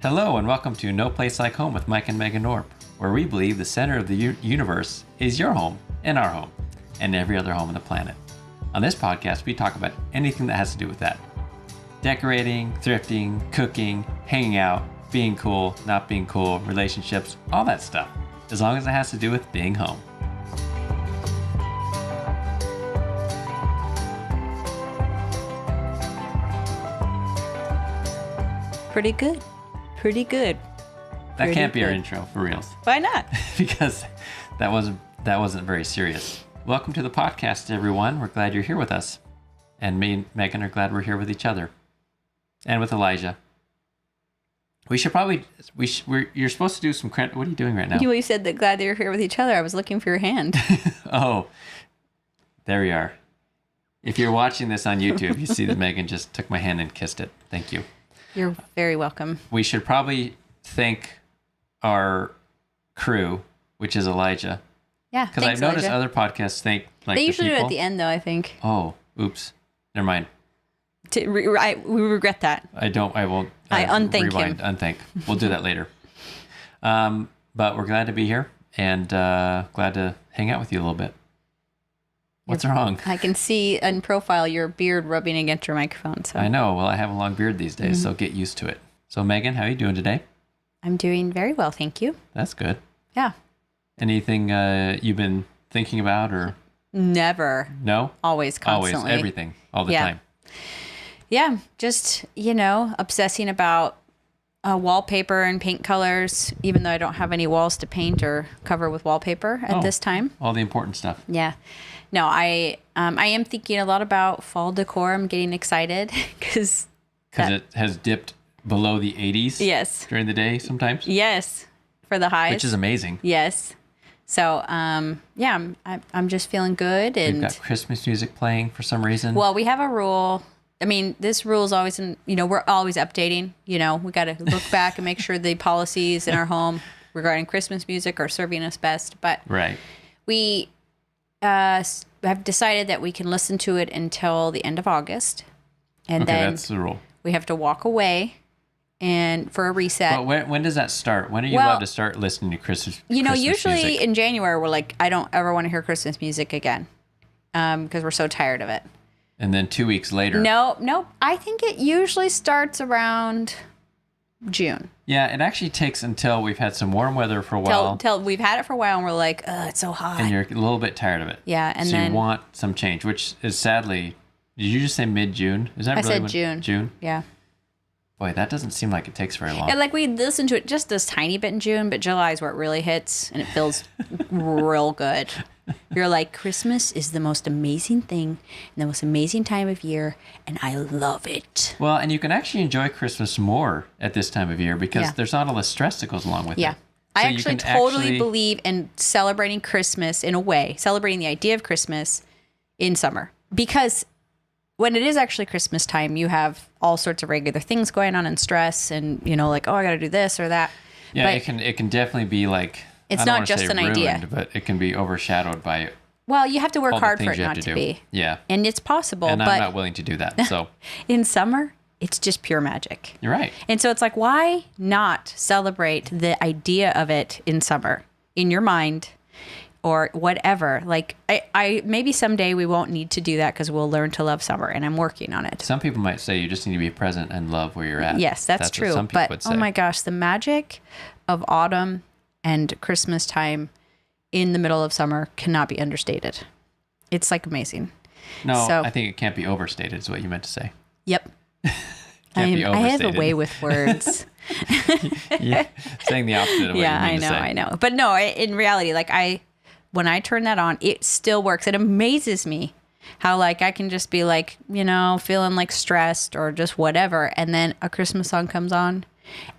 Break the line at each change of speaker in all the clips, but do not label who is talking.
Hello and welcome to No Place Like Home with Mike and Megan Orp, where we believe the center of the universe is your home and our home and every other home on the planet. On this podcast, we talk about anything that has to do with that. Decorating, thrifting, cooking, hanging out, being cool, not being cool, relationships, all that stuff, as long as it has to do with being home.
Pretty good.
That can't be our intro for reals.
Why not?
Because that wasn't very serious. Welcome to the podcast, everyone. We're glad you're here with us. And me and Megan are glad we're here with each other. And with Elijah. We should probably... you're supposed to do some credit. What are you doing right now?
You said that glad that you're here with each other. I was looking for your hand.
Oh, there we are. If you're watching this on YouTube, you see that Megan just took my hand and kissed it. Thank you.
You're very welcome.
We should probably thank our crew, which is Elijah.
Yeah,
because I've noticed other podcasts thank like
they usually
the
do it at the end, though. I think.
Oh, oops. Never mind.
We regret that.
I won't.
I unthank
rewind,
him.
Unthank. We'll do that later. But we're glad to be here and glad to hang out with you a little bit. What's wrong?
I can see in profile your beard rubbing against your microphone. So
I know. Well, I have a long beard these days, so get used to it. So, Megan, how are you doing today?
I'm doing very well, thank you.
That's good.
Yeah.
Anything you've been thinking about or?
Never.
No?
Always, constantly.
Always, everything, all the time.
Yeah, just, obsessing about wallpaper and paint colors, even though I don't have any walls to paint or cover with wallpaper at this time.
All the important stuff.
Yeah. No, I am thinking a lot about fall decor. I'm getting excited because
it has dipped below the 80s.
Yes.
During the day sometimes.
Yes, for the highs.
Which is amazing.
Yes. So, I'm just feeling good. And
we've got Christmas music playing for some reason.
Well, we have a rule. I mean, this rule is always we're always updating. We got to look back and make sure the policies in our home regarding Christmas music are serving us best. But
right.
We have decided that we can listen to it until the end of August. And then
that's the rule.
We have to walk away and for a reset.
But when does that start? When are you allowed to start listening to Christmas
usually
music?
In January, we're like, I don't ever want to hear Christmas music again because we're so tired of it.
And then 2 weeks later.
No. I think it usually starts around June.
Yeah, it actually takes until we've had some warm weather for a while.
Till we've had it for a while and we're like, it's so hot.
And you're a little bit tired of it.
Yeah, and
so
then...
you want some change, which is sadly... Did you just say mid-June? Is that
I
really
said June.
June?
Yeah.
Boy, that doesn't seem like it takes very long.
Yeah, like we listen to it just this tiny bit in June, but July is where it really hits, and it feels real good. You're like, Christmas is the most amazing thing, and the most amazing time of year, and I love it.
Well, and you can actually enjoy Christmas more at this time of year because there's not all the stress that goes along with it.
Yeah. I actually totally believe in celebrating Christmas in a way, celebrating the idea of Christmas in summer. Because when it is actually Christmas time, you have all sorts of regular things going on and stress and, like, oh, I got to do this or that.
Yeah, but it can definitely be like,
it's not just an idea,
but it can be overshadowed by
well, you have to work hard for it not to be.
Yeah.
And it's possible.
And
but
I'm not willing to do that. So
in summer, it's just pure magic.
You're right.
And so it's like, why not celebrate the idea of it in summer in your mind or whatever? Like I maybe someday we won't need to do that because we'll learn to love summer and I'm working on it.
Some people might say you just need to be present and love where you're at.
Yes, that's true.
What some people
but
would say.
Oh my gosh, the magic of autumn and Christmas time in the middle of summer cannot be understated. It's like amazing.
No,
so,
I think it can't be overstated is what you meant to say.
Yep.
I
have a way with words.
Yeah, saying the opposite of what you mean to say.
I know. But no, in reality, like when I turn that on, it still works. It amazes me how like I can just be like, feeling like stressed or just whatever. And then a Christmas song comes on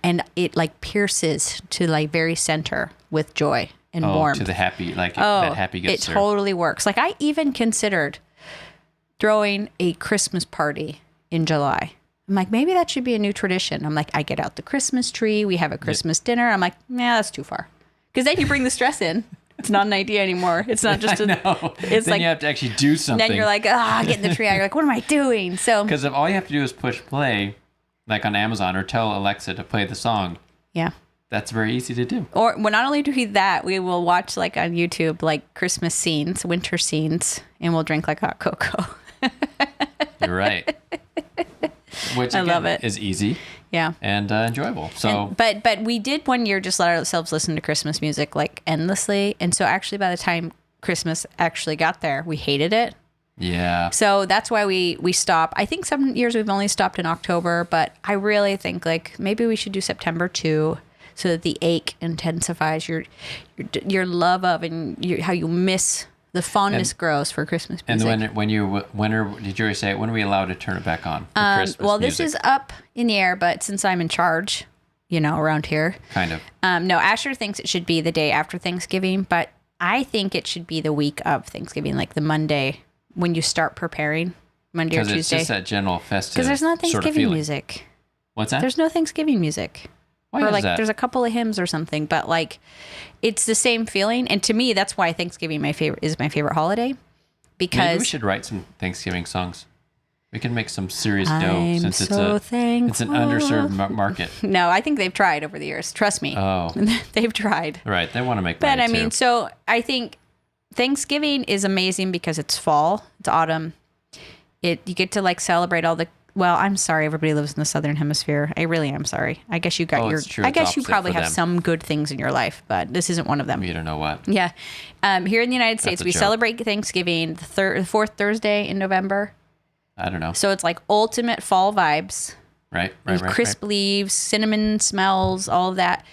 and it like pierces to like very center with joy and warmth.
To the happy, like that happy gets
it totally works. Like I even considered throwing a Christmas party in July. I'm like, maybe that should be a new tradition. I'm like, I get out the Christmas tree. We have a Christmas dinner. I'm like, nah, that's too far. Because then you bring the stress in. It's not an idea anymore. It's not just
It's then like you have to actually do something.
Then you're like, get in the tree. You're like, what am I doing? So
because if all you have to do is push play, like on Amazon, or tell Alexa to play the song.
Yeah.
That's very easy to do.
Or well, not only do we that, we will watch like on YouTube like Christmas scenes, winter scenes, and we'll drink like hot cocoa.
You're right. Which
I
again,
love it.
is easy
Yeah.
and enjoyable. So,
But we did one year just let ourselves listen to Christmas music like endlessly, and so actually by the time Christmas actually got there, we hated it.
yeah.
So that's why we stop. I think some years we've only stopped in October, but I really think like maybe we should do September too, so that the ache intensifies your love of and how you miss the fondness grows for Christmas music.
And when did you already say it? When are we allowed to turn it back on for Christmas
well,
music?
this is up in the air, but since I'm in charge, around here,
kind of.
no, Asher thinks it should be the day after Thanksgiving, but I think it should be the week of Thanksgiving, like the Monday when you start preparing, Monday or
Because
Tuesday.
it's just that general festive
Because there's no
sort of
Thanksgiving
feeling.
music.
What's that?
There's no Thanksgiving music.
Why
or
is
like
that?
there's a couple of hymns or something, but like it's the same feeling. And to me, that's why Thanksgiving is my favorite holiday.
Maybe
Because
we should write some Thanksgiving songs. We can make some serious dough
I'm
since it's
so
it's an underserved market.
no, I think they've tried over the years. Trust me.
Oh,
They've tried.
right. They want to make
But
money
I mean,
too.
so I think Thanksgiving is amazing because it's fall, it's autumn. You get to like celebrate all the. Well, I'm sorry, everybody lives in the southern hemisphere. I really am sorry. I guess you got
Oh,
your.
it's true.
I
It's
guess you
opposite
probably
for
have
them.
some good things in your life, but this isn't one of them.
You don't know what.
Yeah, here in the United States,
a
we
joke.
celebrate Thanksgiving the fourth Thursday in November.
I don't know.
So it's like ultimate fall vibes.
Right.
Crisp leaves, cinnamon smells, all of that.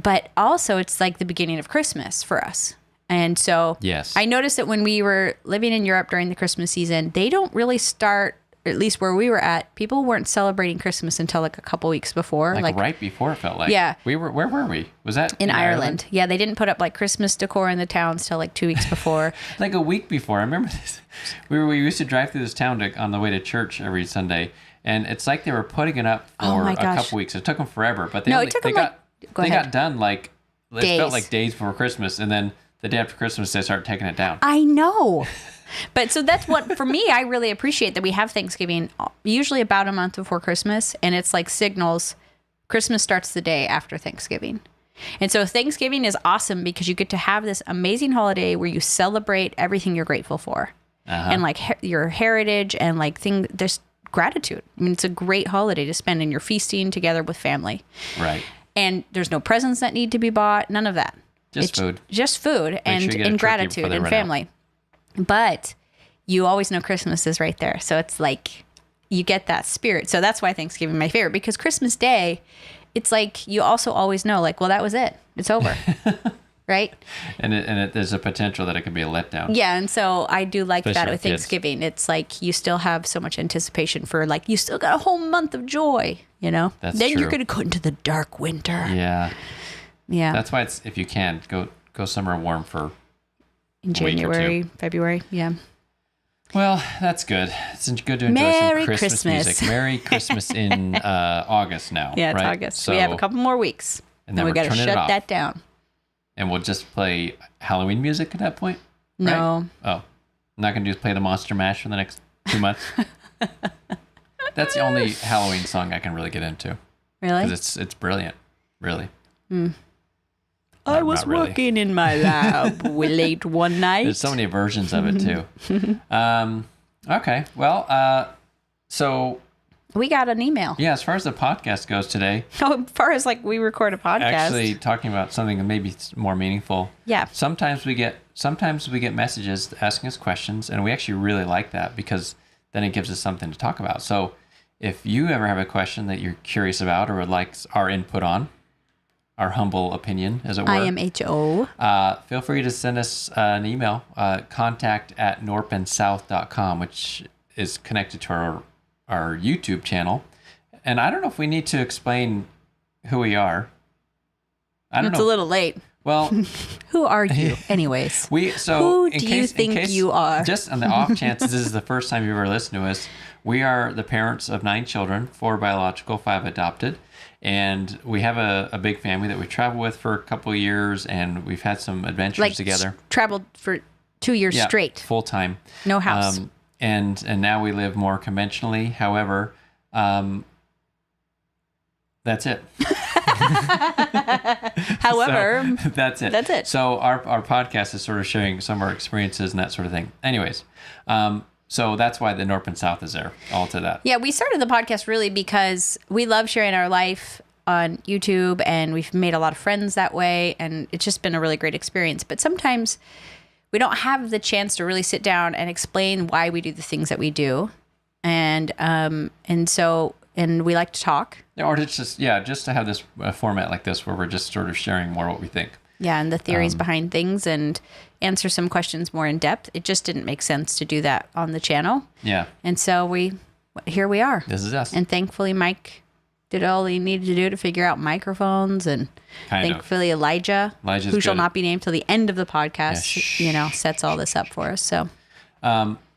But also, it's like the beginning of Christmas for us. And so
Yes.
I noticed that when we were living in Europe during the Christmas season, they don't really start, at least where we were at, people weren't celebrating Christmas until like a couple weeks before.
Like right before it felt like.
Yeah.
Where were we? Was that
in Ireland. Yeah, they didn't put up like Christmas decor in the towns till like 2 weeks before.
Like a week before. I remember this. We used to drive through this town on the way to church every Sunday, and it's like they were putting it up
Oh
for
my
a
gosh.
couple weeks. It took them forever, but they
No, it
only,
took
they
them,
got
like- go
they
ahead.
got done like it
Days.
felt like days before Christmas, and then the day after Christmas they start taking it down.
I know. But so that's what, for me, I really appreciate that we have Thanksgiving usually about a month before Christmas. And it's like signals Christmas starts the day after Thanksgiving. And so Thanksgiving is awesome because you get to have this amazing holiday where you celebrate everything you're grateful for. And like your heritage and like there's gratitude. I mean, it's a great holiday to spend and you're feasting together with family.
Right.
And there's no presents that need to be bought. None of that.
Just food.
Just food
sure
and
you get a turkey
gratitude
before they
and
run out.
family. But you always know Christmas is right there. So it's like you get that spirit. So that's why Thanksgiving is my favorite, because Christmas Day, it's like you also always know, like, well, that was it. It's over. Right?
And there's a potential that it could be a letdown.
Yeah. And so I do like
Especially
that with
with kids.
Thanksgiving. It's like you still have so much anticipation for, like, you still got a whole month of joy, you know?
That's
then you're
true.
going to go into the dark winter.
Yeah.
Yeah.
That's why it's, if you can, go somewhere warm for
in
a week or two.
January, February. Yeah.
Well, that's good. It's good to enjoy
Merry
some Christmas
Christmas.
music. Merry Christmas in August now.
Yeah, it's
right?
August.
So,
we have a couple more weeks.
And
And
then
we
we're
got to
turning it
shut
off.
that down.
And we'll just play Halloween music at that point? Right?
No.
Oh. I'm not going to just play the Monster Mash for the next 2 months? That's the only Halloween song I can really get into.
Really?
Because it's brilliant. Really.
I
Not-
was
not really.
working in my lab late one night.
There's so many versions of it, too. Okay. Well, so,
We got an email.
yeah, as far as the podcast goes today,
Oh, as far as like we record a podcast.
actually talking about something that maybe more meaningful.
Yeah.
Sometimes we get messages asking us questions, and we actually really like that because then it gives us something to talk about. So if you ever have a question that you're curious about or would like our input on, our humble opinion, as it were,
IMHO.
feel free to send us an email, contact@norpandsouth.com, which is connected to our YouTube channel. And I don't know if we need to explain who we are. I don't
It's
know.
a little late.
Well,
Who are you, anyways?
who
Who do you think you are?
Just on the off chance this is the first time you've ever listened to us, we are the parents of 9 children, 4 biological, 5 adopted. And we have a big family that we travel with for a couple of years, and we've had some adventures
Like
together.
traveled for 2 years
Yeah,
straight.
full time.
No house.
And now we live more conventionally. However, That's it.
However,
So, that's it.
That's it.
So our podcast is sort of sharing some of our experiences and that sort of thing. Anyways, so that's why the North and South is there. All to that.
yeah, we started the podcast really because we love sharing our life on YouTube, and we've made a lot of friends that way, and it's just been a really great experience. But sometimes we don't have the chance to really sit down and explain why we do the things that we do, and we like to talk.
Or it's just to have this format like this where we're just sort of sharing more what we think.
Yeah, and the theories behind things and answer some questions more in depth. It just didn't make sense to do that on the channel.
Yeah.
And so here we are.
This is us.
And thankfully Mike did all he needed to do to figure out microphones, and thankfully Elijah's who shall not be named till the end of the podcast, sets all this up for us. So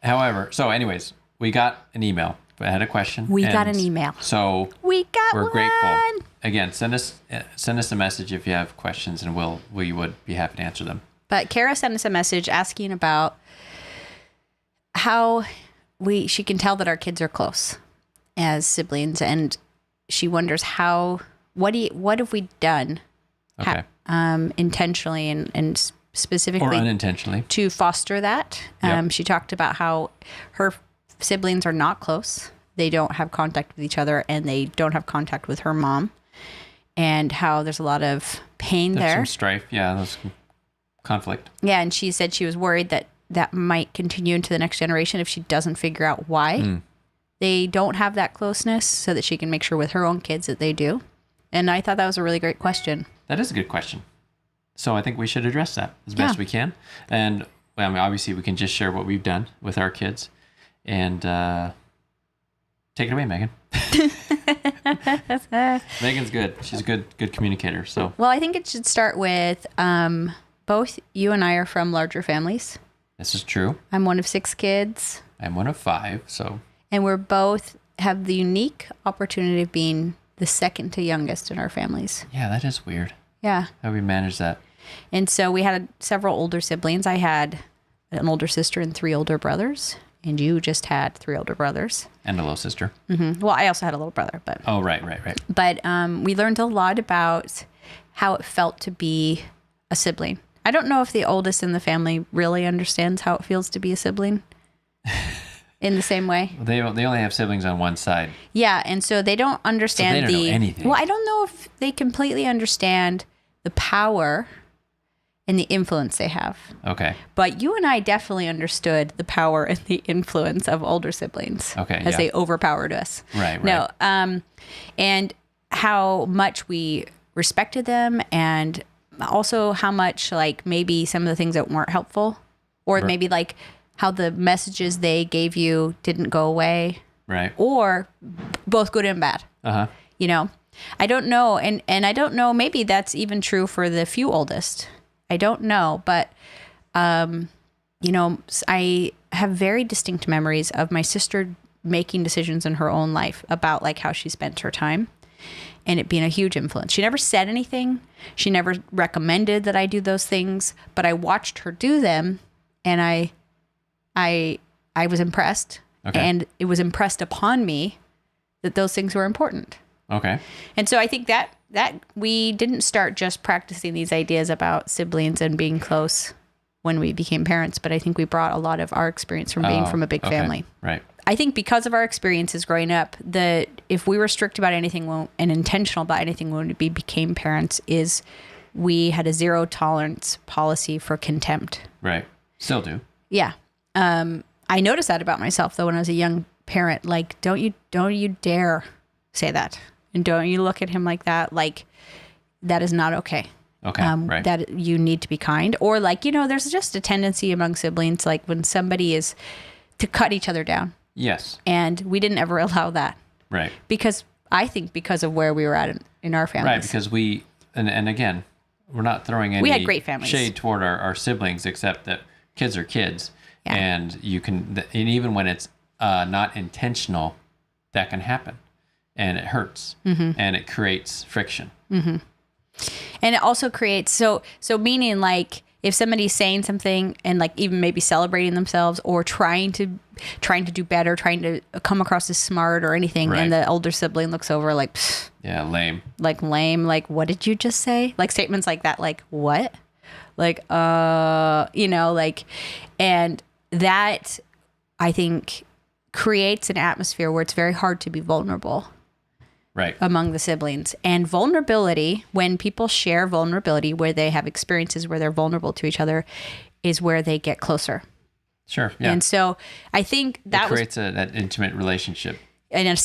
anyways, we got an email. I had a question.
We got an email.
So
we're
grateful. Again, send us a message if you have questions, and we would be happy to answer them.
But Kara sent us a message asking about how she can tell that our kids are close as siblings, and she wonders what have we done intentionally and specifically
or unintentionally
to foster that.
Yep.
She talked about how her siblings are not close. They don't have contact with each other, and they don't have contact with her mom, and how there's a lot of pain
There's
there.
some strife. Yeah, there's conflict.
Yeah, and she said she was worried that might continue into the next generation if she doesn't figure out why they don't have that closeness, so that she can make sure with her own kids that they do. And I thought that was a really great question.
That is a good question. So I think we should address that as best we can. And obviously we can just share what we've done with our kids. And take it away, Megan. Megan's good. She's a good communicator. So
well, I think it should start with both you and I are from larger families.
This is true.
I'm one of 6 kids.
I'm one of 5. So
and we're both have the unique opportunity of being the second to youngest in our families.
Yeah, that is weird.
Yeah.
How we manage that.
And so we had several older siblings. I had an older sister and 3 older brothers. And you just had 3 older brothers.
And a little sister.
Mm-hmm. Well, I also had a little brother. But
oh, right.
But we learned a lot about how it felt to be a sibling. I don't know if the oldest in the family really understands how it feels to be a sibling in the same way.
They only have siblings on one side.
Yeah, and so they don't understand
so they don't know anything.
Well, I don't know if they completely understand the power and the influence they have.
Okay.
But you and I definitely understood the power and the influence of older siblings.
Okay.
As they overpowered us.
Right.
No. And how much we respected them, and also how much maybe some of the things that weren't helpful, or maybe how the messages they gave you didn't go away.
Right.
Or both good and bad.
Uh-huh.
I don't know. And I don't know, maybe that's even true for the few oldest. I don't know, but, I have very distinct memories of my sister making decisions in her own life about how she spent her time, and it being a huge influence. She never said anything. She never recommended that I do those things, but I watched her do them, and I was impressed, and it was impressed upon me that those things were important.
Okay.
And so I think that we didn't start just practicing these ideas about siblings and being close when we became parents, but I think we brought a lot of our experience from being from a big family.
Right.
I think because of our experiences growing up, if we were strict about anything and intentional about anything when we became parents, is we had a 0 tolerance policy for contempt.
Right. Still do.
Yeah. I noticed that about myself though when I was a young parent. Don't you dare say that. And don't you look at him like that. That is not okay.
Okay, right.
That you need to be kind. Or there's just a tendency among siblings, when somebody is to cut each other down.
Yes.
And we didn't ever allow that.
Right.
Because of where we were at in our families.
Right, because and again, we're not throwing any
we had great families.
Shade toward our siblings, except that kids are kids.
Yeah.
And and even when it's not intentional, that can happen. And it hurts, and it creates friction.
Mm-hmm. And it also creates, so meaning if somebody's saying something and even maybe celebrating themselves or trying to trying to do better, trying to come across as smart or anything.
Right.
And the older sibling looks over like, "Pfft,
Yeah, lame.
like lame. Like, what did you just say? Like statements like that. Like, what? Like, like, and that I think creates an atmosphere where it's very hard to be vulnerable
Right.
among the siblings. And vulnerability, when people share vulnerability, where they have experiences where they're vulnerable to each other, is where they get closer.
Sure. Yeah.
And so I think
it
that was
creates that intimate relationship.
in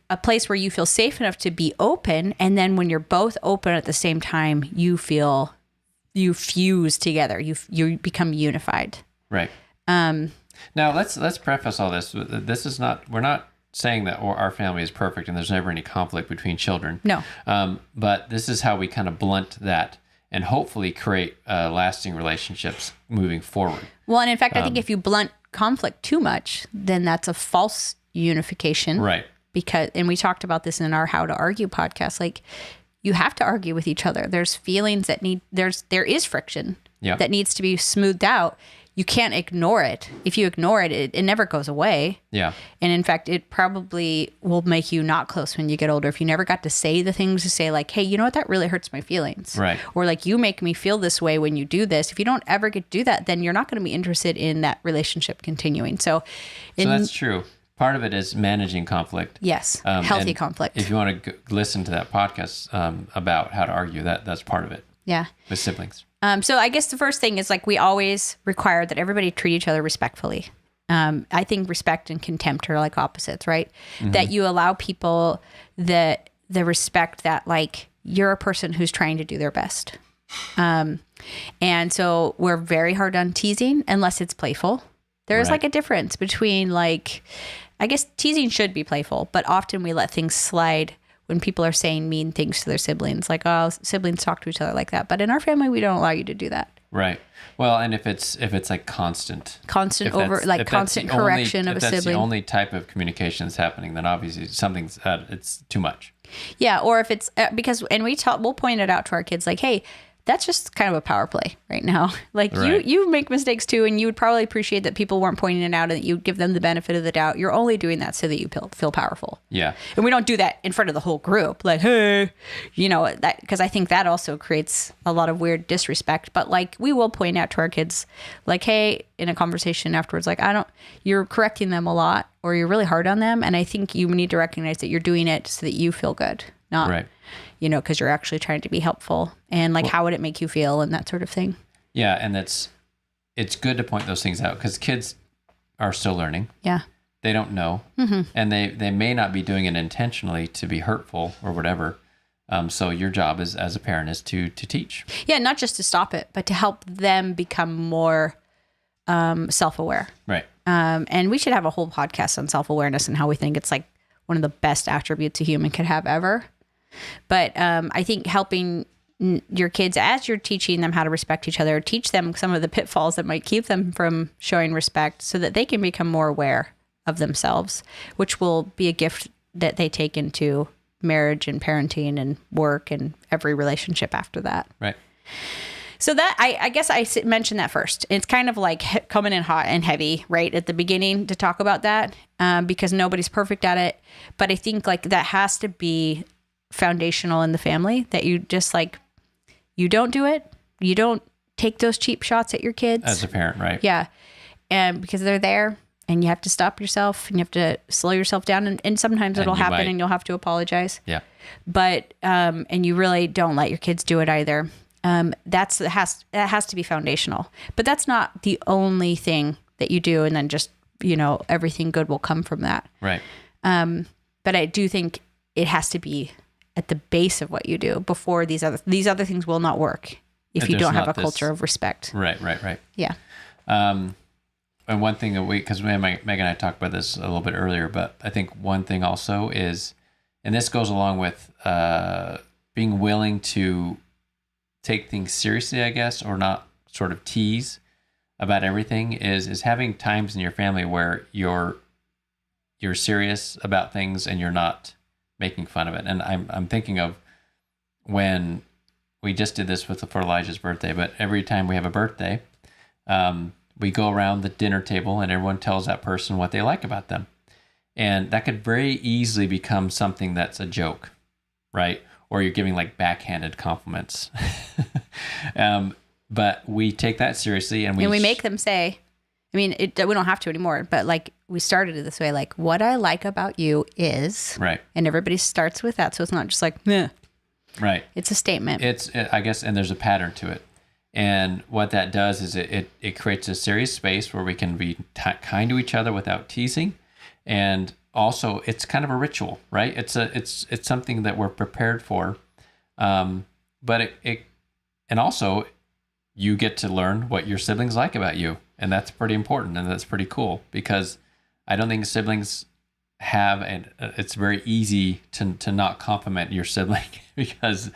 a place where you feel safe enough to be open. And then when you're both open at the same time, you fuse together. You become unified.
Right. Now let's preface all this. This is not, we're not saying that our family is perfect and there's never any conflict between children.
No.
But this is how we kind of blunt that and hopefully create lasting relationships moving forward.
Well, and in fact, I think if you blunt conflict too much, then that's a false unification.
Right.
And we talked about this in our How to Argue podcast. Like, you have to argue with each other. There's feelings that there is friction that needs to be smoothed out. You can't ignore it. If you ignore it, it never goes away.
Yeah.
And in fact, it probably will make you not close when you get older. If you never got to say the things to say, like, hey, you know what? That really hurts my feelings.
Right.
Or like, you make me feel this way when you do this. If you don't ever get to do that, then you're not going to be interested in that relationship continuing. So
that's true. Part of it is managing conflict.
Yes. Healthy conflict.
If you want to listen to that podcast about how to argue, that's part of it.
Yeah.
With siblings.
So I guess the first thing is, like, we always require that everybody treat each other respectfully. I think respect and contempt are like opposites, right? Mm-hmm. That you allow people the respect that, like, you're a person who's trying to do their best. And so we're very hard on teasing unless it's playful. There's like a difference between, like, I guess teasing should be playful, but often we let things slide when people are saying mean things to their siblings, like, oh, siblings talk to each other like that. But in our family, we don't allow you to do that.
Right. Well, and if it's like constant correction of a sibling. If that's the only type of communication that's happening, then obviously something's it's too much.
Yeah, or if it's because, and we'll point it out to our kids, like, hey, that's just kind of a power play right now. Like, you make mistakes too, and you would probably appreciate that people weren't pointing it out and that you give them the benefit of the doubt. You're only doing that so that you feel powerful.
Yeah.
And we don't do that in front of the whole group. Like, hey, that, because I think that also creates a lot of weird disrespect. But, like, we will point out to our kids, like, hey, in a conversation afterwards, like, you're correcting them a lot, or you're really hard on them. And I think you need to recognize that you're doing it so that you feel good, not
right.
Because you're actually trying to be helpful, and like, how would it make you feel, and that sort of thing.
Yeah. And it's good to point those things out because kids are still learning.
Yeah.
They don't know. Mm-hmm. And they may not be doing it intentionally to be hurtful or whatever. So your job as a parent is to teach. Yeah.
Not just to stop it, but to help them become more self-aware.
Right.
And we should have a whole podcast on self-awareness and how we think it's like one of the best attributes a human could have ever. But I think helping your kids, as you're teaching them how to respect each other, teach them some of the pitfalls that might keep them from showing respect so that they can become more aware of themselves, which will be a gift that they take into marriage and parenting and work and every relationship after that.
Right.
So that, I guess I mentioned that first. It's kind of like coming in hot and heavy right at the beginning to talk about that because nobody's perfect at it. But I think, like, that has to be foundational in the family, that you just, like, you don't do it. You don't take those cheap shots at your kids.
As a parent, right?
Yeah. And because they're there and you have to stop yourself and you have to slow yourself down. And sometimes it'll happen and you'll have to apologize.
Yeah.
But, and you really don't let your kids do it either. That has to be foundational, but that's not the only thing that you do. And then just, everything good will come from that.
Right.
But I do think it has to be at the base of what you do before these other things will not work if you don't have a culture of respect.
Right.
Yeah.
And one thing that because Meg and I talked about this a little bit earlier, but I think one thing also is, and this goes along with being willing to take things seriously, I guess, or not sort of tease about everything, is having times in your family where you're serious about things and you're not making fun of it. And I'm thinking of when we just did this for Elijah's birthday, but every time we have a birthday, we go around the dinner table and everyone tells that person what they like about them. And that could very easily become something that's a joke, right? Or you're giving like backhanded compliments. But we take that seriously, and
we make them say, I mean, we don't have to anymore, but like we started it this way, like what I like about you is,
right.
And everybody starts with that. So it's not just like, meh.
Right.
It's a statement.
I guess, and there's a pattern to it. And what that does is it creates a serious space where we can be kind to each other without teasing. And also it's kind of a ritual, right? It's something that we're prepared for. But and also you get to learn what your siblings like about you. And that's pretty important. And that's pretty cool, because I don't think siblings have, and it's very easy to not compliment your sibling because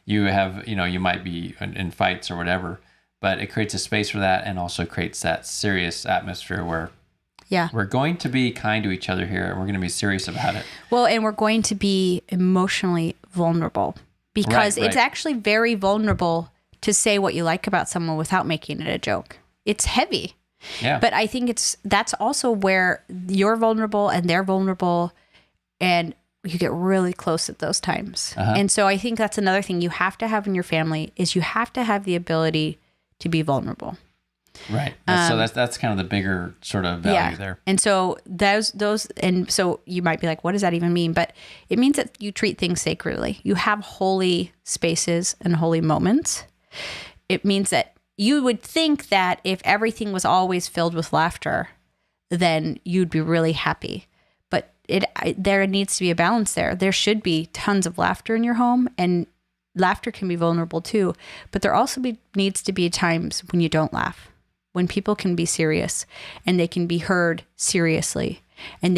you have, you might be in fights or whatever, but it creates a space for that, and also creates that serious atmosphere where we're going to be kind to each other here, and we're going to be serious about it.
Well, and we're going to be emotionally vulnerable, because it's actually very vulnerable to say what you like about someone without making it a joke. It's heavy.
Yeah.
But I think that's also where you're vulnerable and they're vulnerable, and you get really close at those times. And so I think that's another thing you have to have in your family, is you have to have the ability to be vulnerable.
Right. So that's kind of the bigger sort of value there.
And so and so you might be like, what does that even mean? But it means that you treat things sacredly. You have holy spaces and holy moments. It means that you would think that if everything was always filled with laughter, then you'd be really happy. But there needs to be a balance there. There should be tons of laughter in your home, and laughter can be vulnerable too. But there also needs to be times when you don't laugh, when people can be serious and they can be heard seriously. And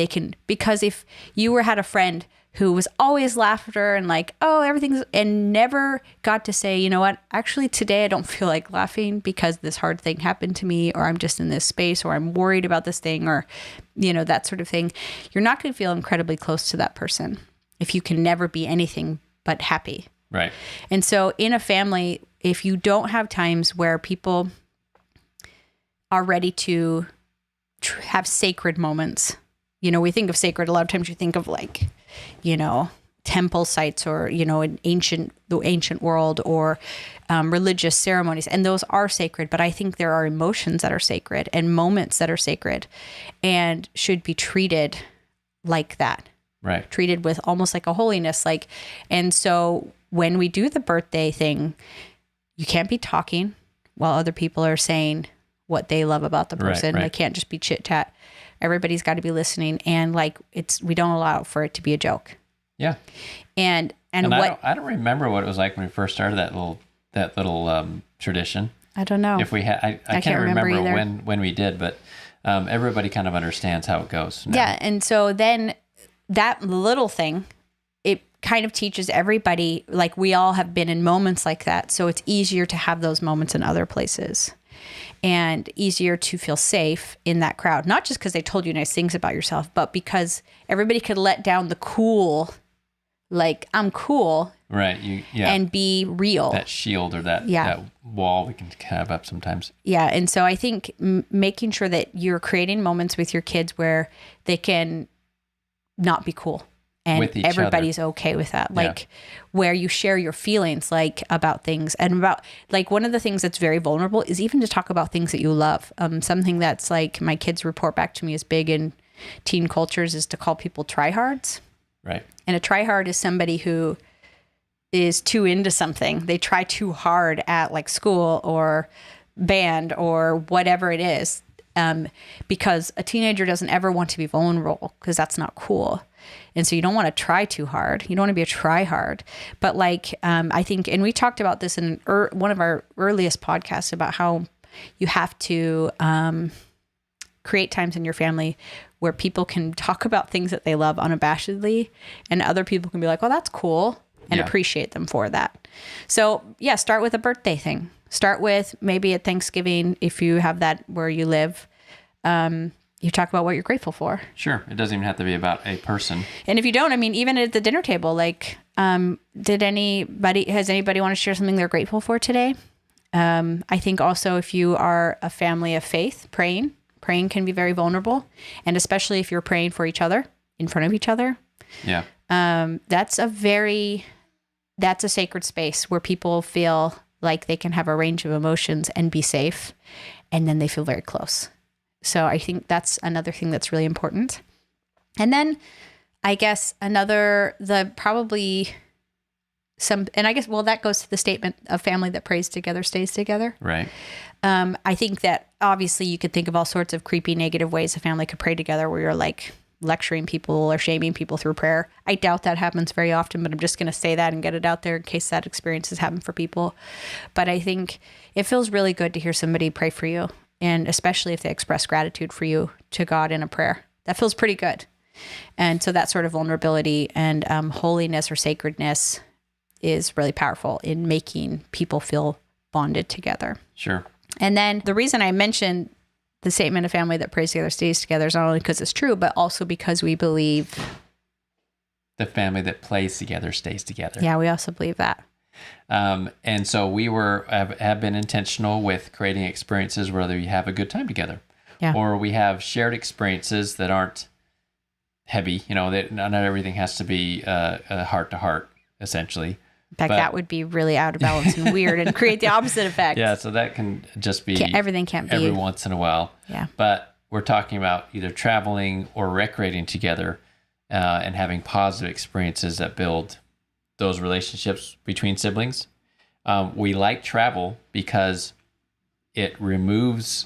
because if you had a friend who was always laughter and like, oh, everything's, and never got to say, you know what, actually today I don't feel like laughing because this hard thing happened to me, or I'm just in this space, or I'm worried about this thing, or, that sort of thing, you're not going to feel incredibly close to that person if you can never be anything but happy.
Right.
And so in a family, if you don't have times where people are ready to have sacred moments, we think of sacred, a lot of times you think of like, temple sites, or, in the ancient world, or religious ceremonies. And those are sacred, but I think there are emotions that are sacred and moments that are sacred and should be treated like that.
Right.
Treated with almost like a holiness. And so when we do the birthday thing, you can't be talking while other people are saying what they love about the person.
Right.
It can't just be chit chat. Everybody's got to be listening, and we don't allow for it to be a joke.
Yeah.
And
what I don't remember what it was like when we first started that little tradition.
I don't know
if we had. I can't remember when we did, but everybody kind of understands how it goes now.
Yeah, and so then that little thing, it kind of teaches everybody. Like, we all have been in moments like that, so it's easier to have those moments in other places. And easier to feel safe in that crowd, not just because they told you nice things about yourself, but because everybody could let down the cool, like, I'm cool,
right?
And be real.
That shield, or that wall we can have up sometimes. Yeah,
and so I think making sure that you're creating moments with your kids where they can not be cool. And
with each
everybody's
other.
Okay with that. Where you share your feelings, about things, and about, one of the things that's very vulnerable is even to talk about things that you love. Something that's my kids report back to me is big in teen cultures is to call people tryhards.
Right.
And a tryhard is somebody who is too into something. They try too hard at school or band or whatever it is. Because a teenager doesn't ever want to be vulnerable, because that's not cool. And so you don't want to try too hard. You don't want to be a try hard. But I think, and we talked about this in one of our earliest podcasts, about how you have to create times in your family where people can talk about things that they love unabashedly, and other people can be like, oh, that's cool, and appreciate them for that. So start with a birthday thing. Start with maybe at Thanksgiving, if you have that where you live, you talk about what you're grateful for.
Sure. It doesn't even have to be about a person.
And if you don't, even at the dinner table, has anybody want to share something they're grateful for today? I think also if you are a family of faith, praying can be very vulnerable. And especially if you're praying for each other, in front of each other.
Yeah.
That's a sacred space where people feel like they can have a range of emotions and be safe. And then they feel very close. So I think that's another thing that's really important. And then I guess that goes to the statement of family that prays together stays together.
Right.
I think that obviously you could think of all sorts of creepy negative ways a family could pray together where you're like lecturing people or shaming people through prayer. I doubt that happens very often, but I'm just going to say that and get it out there in case that experience has happened for people. But I think it feels really good to hear somebody pray for you, and especially if they express gratitude for you to God in a prayer. That feels pretty good. And so that sort of vulnerability and holiness or sacredness is really powerful in making people feel bonded together.
Sure.
And then the reason I mentioned the statement of family that prays together stays together is not only because it's true, but also because we believe
the family that plays together stays together.
Yeah, we also believe that.
And so we have been intentional with creating experiences whether you have a good time together, or we have shared experiences that aren't heavy. That not everything has to be heart to heart, essentially.
In fact, that would be really out of balance and weird and create the opposite effect.
Yeah, so that can just be
everything can't be
every once in a while.
Yeah.
But we're talking about either traveling or recreating together and having positive experiences that build those relationships between siblings. We like travel because it removes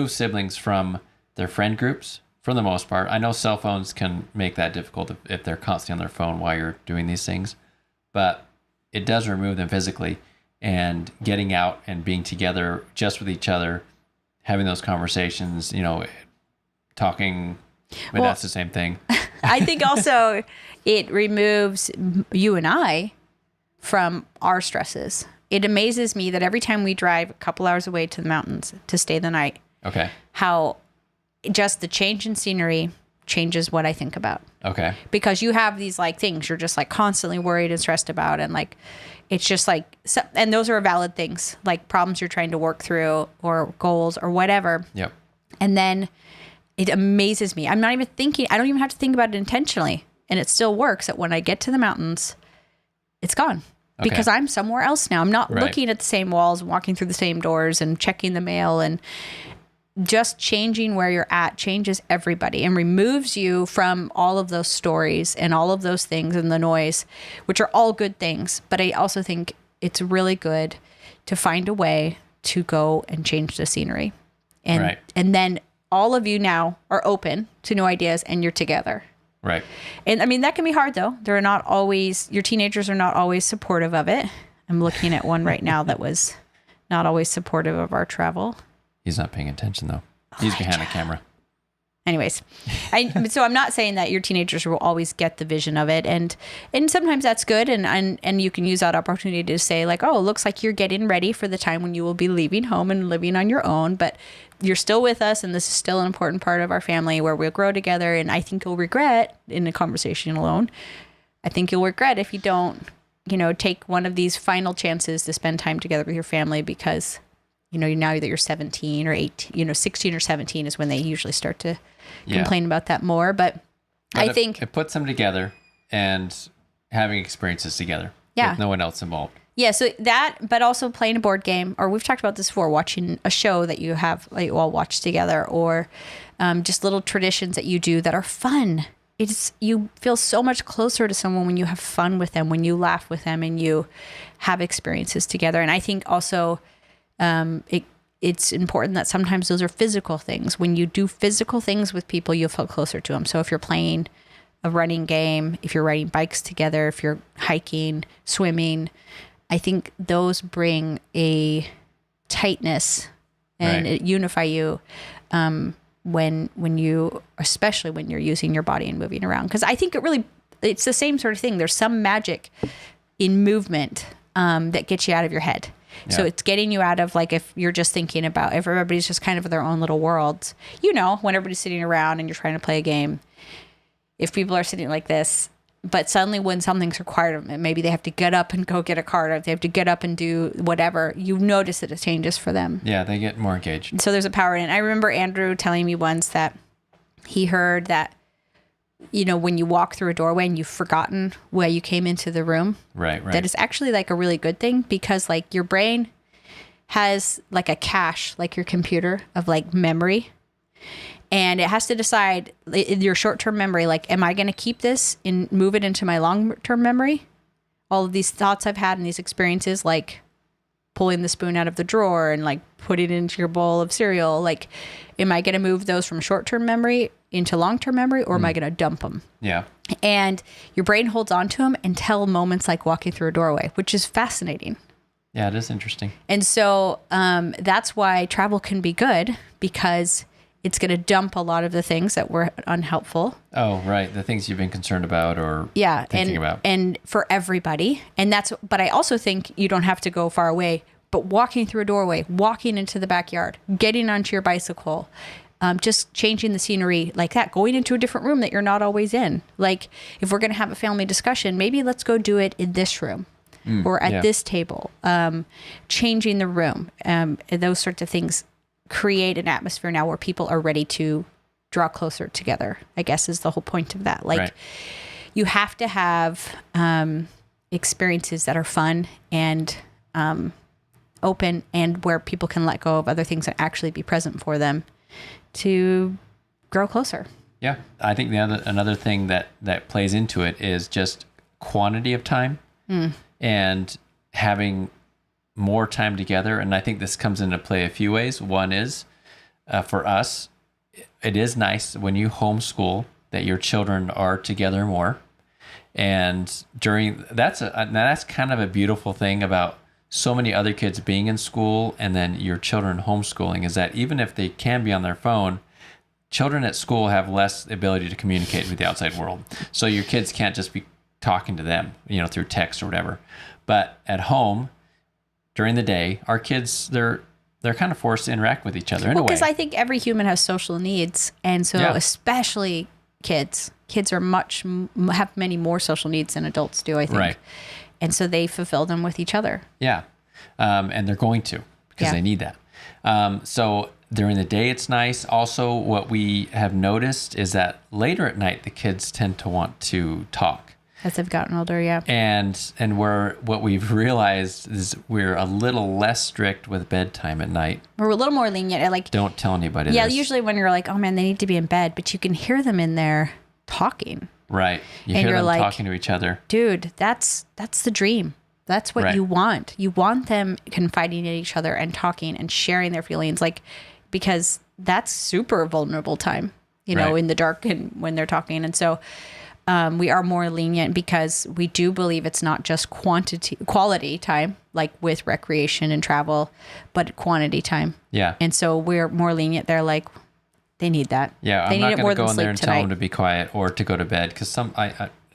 siblings from their friend groups for the most part. I know cell phones can make that difficult if they're constantly on their phone while you're doing these things, but it does remove them physically, and getting out and being together just with each other, having those conversations, talking, but that's the same thing.
I think also it removes you and I from our stresses. It amazes me that every time we drive a couple hours away to the mountains to stay the night, how just the change in scenery changes what I think about.
Okay.
Because you have these like things you're just like constantly worried and stressed about, and like it's just like and those are valid things, like problems you're trying to work through or goals or whatever.
Yep.
And then it amazes me. I don't even have to think about it intentionally, and it still works that when I get to the mountains, it's gone. Because I'm somewhere else now. I'm not looking at the same walls, walking through the same doors and checking the mail, and just changing where you're at changes everybody and removes you from all of those stories and all of those things and the noise, which are all good things. But I also think it's really good to find a way to go and change the scenery. And then all of you now are open to new ideas and you're together.
Right.
And I mean, that can be hard though. Your teenagers are not always supportive of it. I'm looking at one right now that was not always supportive of our travel.
He's not paying attention though. He's behind a camera.
Anyways, so I'm not saying that your teenagers will always get the vision of it, and sometimes that's good, and you can use that opportunity to say like, oh, it looks like you're getting ready for the time when you will be leaving home and living on your own, but you're still with us, and this is still an important part of our family where we'll grow together. And I think you'll regret in a conversation alone. I think you'll regret if you don't, take one of these final chances to spend time together with your family, because now that you're 17 or 18, 16 or 17 is when they usually start to complain about that more. But I think
it puts them together and having experiences together with no one else involved.
Yeah. So that, but also playing a board game, or we've talked about this before, watching a show that you all watch together, or just little traditions that you do that are fun. You feel so much closer to someone when you have fun with them, when you laugh with them and you have experiences together. And I think also, it's important that sometimes those are physical things. When you do physical things with people, you'll feel closer to them. So if you're playing a running game, if you're riding bikes together, if you're hiking, swimming, I think those bring a tightness and it unify you when you, especially when you're using your body and moving around. Because I think it's the same sort of thing. There's some magic in movement that gets you out of your head. Yeah. So it's getting you out of, like, if you're just thinking about, if everybody's just kind of in their own little worlds, when everybody's sitting around and you're trying to play a game, if people are sitting like this, But suddenly when something's required of them, maybe they have to get up and go get a card, or they have to get up and do whatever, you notice that it changes for them.
Yeah, they get more engaged.
So there's a power in it. I remember Andrew telling me once that he heard that, you know, when you walk through a doorway and you've forgotten where you came into the room,
Right.
that is actually like a really good thing, because like your brain has like a cache, like your computer, of like memory. And it has to decide in your short-term memory, like, am I going to keep this and move it into my long-term memory? All of these thoughts I've had and these experiences, like pulling the spoon out of the drawer and like putting it into your bowl of cereal. Like, am I going to move those from short-term memory into long-term memory, or am I going to dump them?
Yeah.
And your brain holds on to them until moments like walking through a doorway, which is fascinating.
Yeah, it is interesting.
And so that's why travel can be good, because it's going to dump a lot of the things that were unhelpful.
Oh, right. The things you've been concerned about or thinking about.
And for everybody. And but I also think you don't have to go far away, but walking through a doorway, walking into the backyard, getting onto your bicycle, just changing the scenery like that, going into a different room that you're not always in. Like, if we're going to have a family discussion, maybe let's go do it in this room. Or at this table, changing the room, those sorts of things create an atmosphere now where people are ready to draw closer together, I guess is the whole point of that. Like,
right.
You have to have experiences that are fun and open, and where people can let go of other things and actually be present for them to grow closer.
Yeah. I think another thing that plays into it is just quantity of time. And having more time together. And I think this comes into play a few ways. One is for us, it is nice when you homeschool that your children are together more. And that's kind of a beautiful thing about so many other kids being in school and then your children homeschooling, is that even if they can be on their phone, children at school have less ability to communicate with the outside world. So your kids can't just be talking to them, through text or whatever. But at home, during the day, our kids, they're kind of forced to interact with each other in a way.
Because I think every human has social needs. And so especially kids are have many more social needs than adults do, I think.
Right.
And so they fulfill them with each other.
Yeah. And they're going to, because they need that. So during the day, it's nice. Also, what we have noticed is that later at night, the kids tend to want to talk.
As they've gotten older, yeah.
And what we've realized is we're a little less strict with bedtime at night.
We're a little more lenient. Like, don't
tell anybody.
Yeah, usually when you're like, oh man, they need to be in bed, but you can hear them in there talking.
Right. You hear them talking to each other.
Dude, that's the dream. That's what you want. You want them confiding in each other and talking and sharing their feelings, like, because that's super vulnerable time, in the dark and when they're talking. And so we are more lenient because we do believe it's not just quality time, like with recreation and travel, but quantity time.
Yeah.
And so we're more lenient. They're like, they need that.
Yeah.
They
I'm
need
not going to go in there and tell them to be quiet or to go to bed. Cause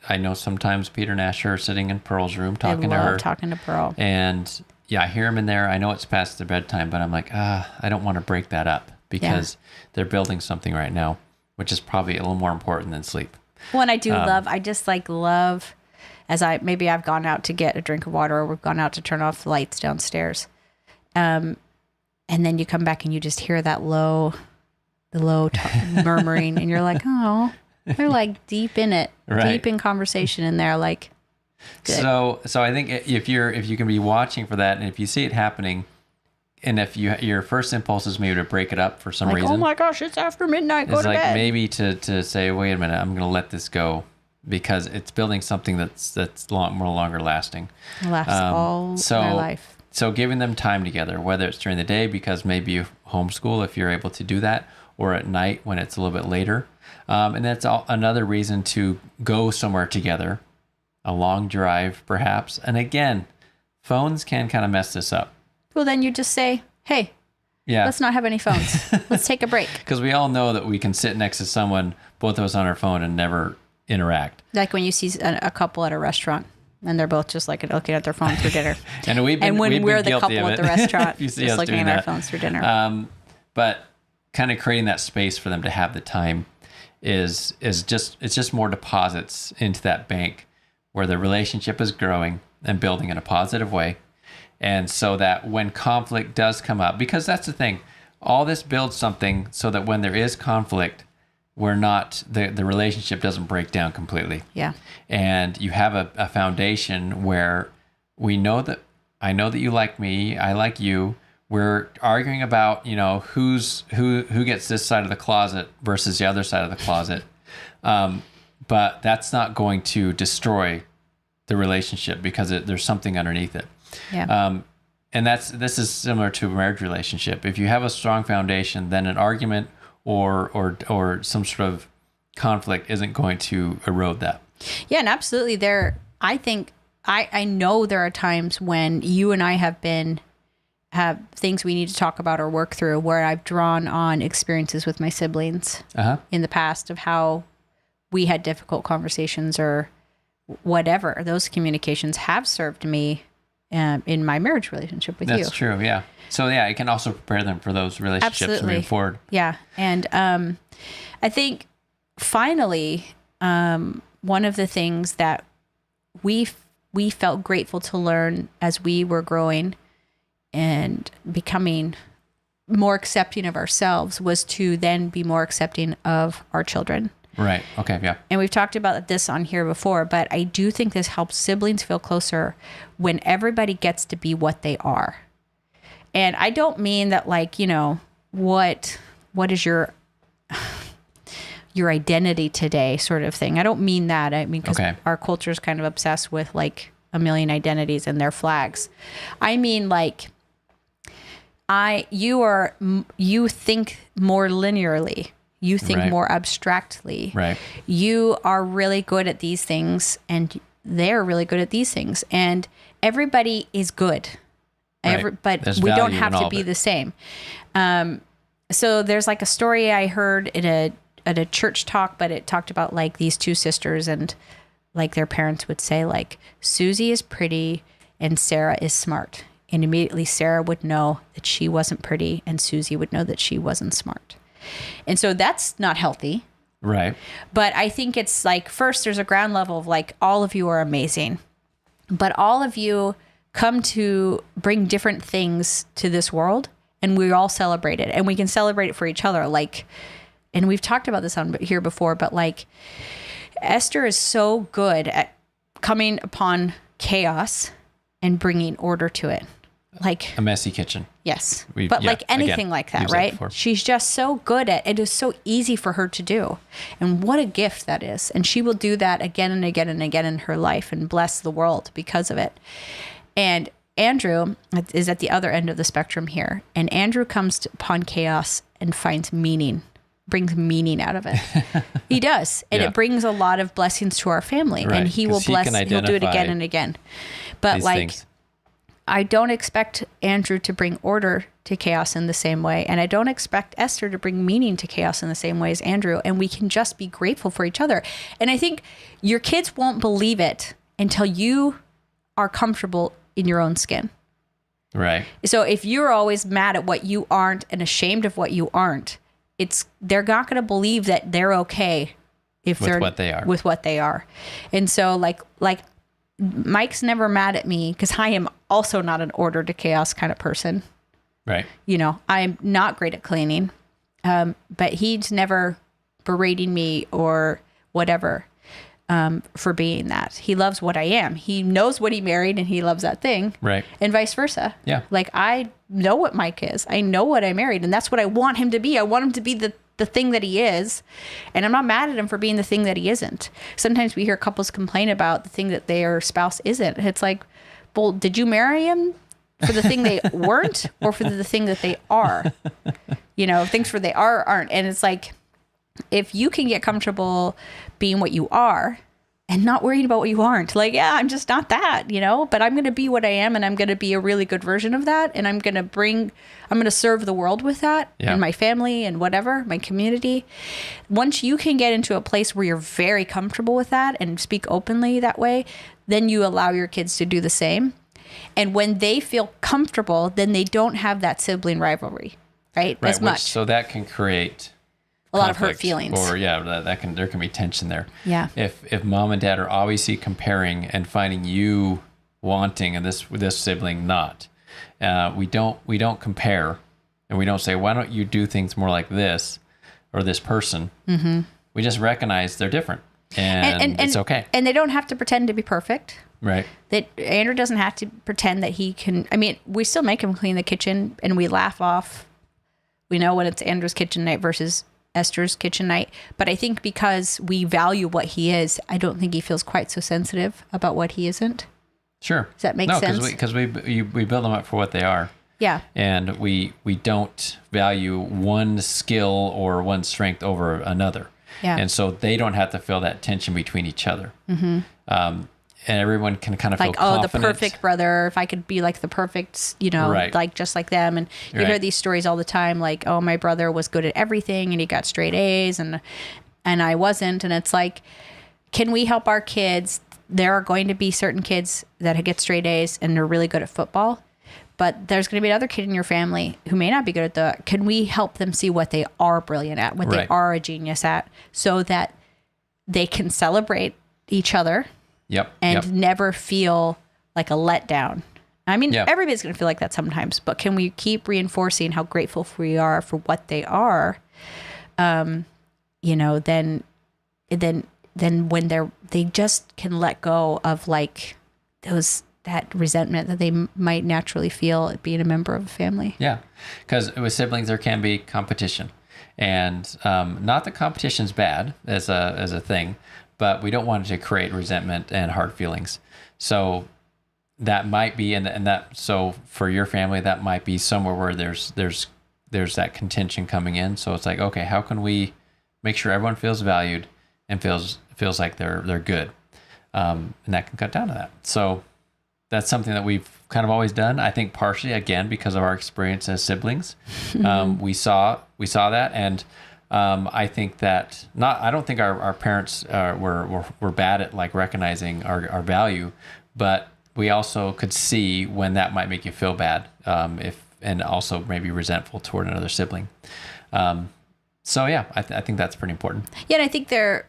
I know sometimes Peter and Asher are sitting in Pearl's room talking to her.
Talking to Pearl.
And I hear them in there. I know it's past their bedtime, but I'm like, I don't want to break that up because they're building something right now, which is probably a little more important than sleep.
Well, and I just love, I've gone out to get a drink of water, or we've gone out to turn off the lights downstairs. And then you come back and you just hear that low murmuring, and you're like, oh, they're like deep in it, deep in conversation in there. Like, good.
So I think if you can be watching for that, and if you see it happening, and if your first impulse is maybe to break it up for some reason.
Oh my gosh, it's after midnight. Go to bed.
It's like maybe to say, wait a minute, I'm going to let this go because it's building something that's more longer lasting.
Lasts all their life.
So giving them time together, whether it's during the day because maybe you homeschool if you're able to do that, or at night when it's a little bit later. And that's another reason to go somewhere together, a long drive perhaps. And again, phones can kind of mess this up.
Well, then you just say, hey, let's not have any phones. Let's take a break.
Because we all know that we can sit next to someone, both of us on our phone, and never interact.
Like when you see a couple at a restaurant and they're both just like looking at their phone through dinner.
And when
we're the couple at the restaurant,
just
looking at our phones through dinner.
But kind of creating that space for them to have the time. is just, it's just more deposits into that bank where the relationship is growing and building in a positive way. And so that when conflict does come up, because that's the thing, all this builds something so that when there is conflict, we're not, the relationship doesn't break down completely.
Yeah.
And you have a foundation where we know that, I know that you like me, I like you. We're arguing about, who gets this side of the closet versus the other side of the closet. But that's not going to destroy the relationship because there's something underneath it.
Yeah.
And this is similar to a marriage relationship. If you have a strong foundation, then an argument or some sort of conflict isn't going to erode that.
Yeah, and absolutely. I think I know there are times when you and I have things we need to talk about or work through where I've drawn on experiences with my siblings in the past of how we had difficult conversations or whatever. Those communications have served me in my marriage relationship with you.
That's true. Yeah. So yeah, it can also prepare them for those relationships moving forward.
Yeah. And I think finally, one of the things that we felt grateful to learn as we were growing and becoming more accepting of ourselves was to then be more accepting of our children.
Right. Okay. Yeah.
And we've talked about this on here before, but I do think this helps siblings feel closer when everybody gets to be what they are. And I don't mean that what is your identity today sort of thing. I don't mean that. I mean, because our culture is kind of obsessed with a million identities and their flags. I mean, you think more linearly. You think more abstractly.
Right.
You are really good at these things and they're really good at these things. And everybody is good.
Right.
But
there's
we don't
value
have
in
to
all
be
of it.
the same. So there's a story I heard at a church talk, but it talked about these two sisters and their parents would say Susie is pretty and Sarah is smart. And immediately Sarah would know that she wasn't pretty and Susie would know that she wasn't smart. And so that's not healthy.
Right.
But I think it's first there's a ground level of all of you are amazing, but all of you come to bring different things to this world and we all celebrate it and we can celebrate it for each other. And we've talked about this on here before, but Esther is so good at coming upon chaos and bringing order to it.
A messy kitchen.
Yes. Anything like that, right? She's just so good at it. It is so easy for her to do. And what a gift that is. And she will do that again and again and again in her life and bless the world because of it. And Andrew is at the other end of the spectrum here. And Andrew comes upon chaos and finds meaning, brings meaning out of it. He does. And it brings a lot of blessings to our family.
Right,
and he will bless, he'll do it again and again. But
things.
I don't expect Andrew to bring order to chaos in the same way. And I don't expect Esther to bring meaning to chaos in the same way as Andrew. And we can just be grateful for each other. And I think your kids won't believe it until you are comfortable in your own skin.
Right.
So if you're always mad at what you aren't and ashamed of what you aren't, they're not going to believe that they're okay if they're with what they are. And so Mike's never mad at me because I am also not an order to chaos kind of person.
Right.
I'm not great at cleaning, but he's never berating me or whatever for being that. He loves what I am. He knows what he married and he loves that thing.
Right.
And vice versa.
Yeah.
I know what Mike is. I know what I married and that's what I want him to be. I want him to be the thing that he is. And I'm not mad at him for being the thing that he isn't. Sometimes we hear couples complain about the thing that their spouse isn't. It's well, did you marry him for the thing they weren't or for the thing that they are? Things for they are aren't. And it's if you can get comfortable being what you are and not worrying about what you aren't, I'm just not that, but I'm going to be what I am and I'm going to be a really good version of that. And I'm going to serve the world with that and my family and whatever, my community. Once you can get into a place where you're very comfortable with that and speak openly that way, then you allow your kids to do the same. And when they feel comfortable, then they don't have that sibling rivalry, right? As much.
So that can create
a lot of hurt
conflict,
feelings.
or there can be tension there.
Yeah.
If mom and dad are obviously comparing and finding you wanting and this sibling not, we don't compare, and we don't say, why don't you do things more like this or this person. Mm-hmm. We just recognize they're different, and it's okay.
And they don't have to pretend to be perfect.
Right.
That Andrew doesn't have to pretend that he can. I mean, we still make him clean the kitchen, and we laugh off. We know when it's Andrew's kitchen night versus Esther's kitchen night. But I think because we value what he is, I don't think he feels quite so sensitive about what he isn't.
Sure.
Does that make sense?
Because we build them up for what they are.
Yeah.
And we don't value one skill or one strength over another.
Yeah.
And so they don't have to feel that tension between each other. Mm-hmm. And everyone can kind of feel confident.
The perfect brother, if I could be like the perfect,
Right.
like just like them. And you hear these stories all the time, like, oh, my brother was good at everything and he got straight A's and I wasn't. And it's like, can we help our kids? There are going to be certain kids that get straight A's and they're really good at football, but there's going to be another kid in your family who may not be good at can we help them see what they are brilliant at, what they are a genius at, so that they can celebrate each other.
Yep.
And never feel like a letdown. I mean, everybody's going to feel like that sometimes, but can we keep reinforcing how grateful we are for what they are? Then when they just can let go of like that resentment that they might naturally feel at being a member of a family.
Yeah. Because with siblings, there can be competition, and not that competition's bad as a thing, but we don't want it to create resentment and hard feelings. So that might be, so for your family, that might be somewhere where there's that contention coming in. So it's like, okay, how can we make sure everyone feels valued and feels like they're good? And that can cut down to that. So that's something that we've kind of always done. I think partially, again, because of our experience as siblings, we saw that. And I think that I don't think our parents were bad at like recognizing our value, but we also could see when that might make you feel bad, and also maybe resentful toward another sibling. So yeah, I think that's pretty important.
Yeah, and I think there's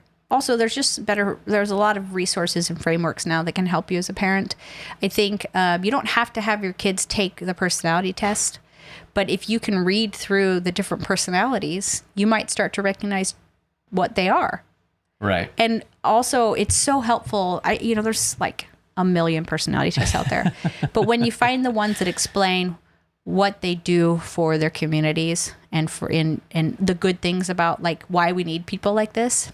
a lot of resources and frameworks now that can help you as a parent. I think you don't have to have your kids take the personality test, but if you can read through the different personalities, you might start to recognize what they are.
Right.
And also, it's so helpful. There's like a million personality tests out there, but when you find the ones that explain what they do for their communities and the good things about like why we need people like this,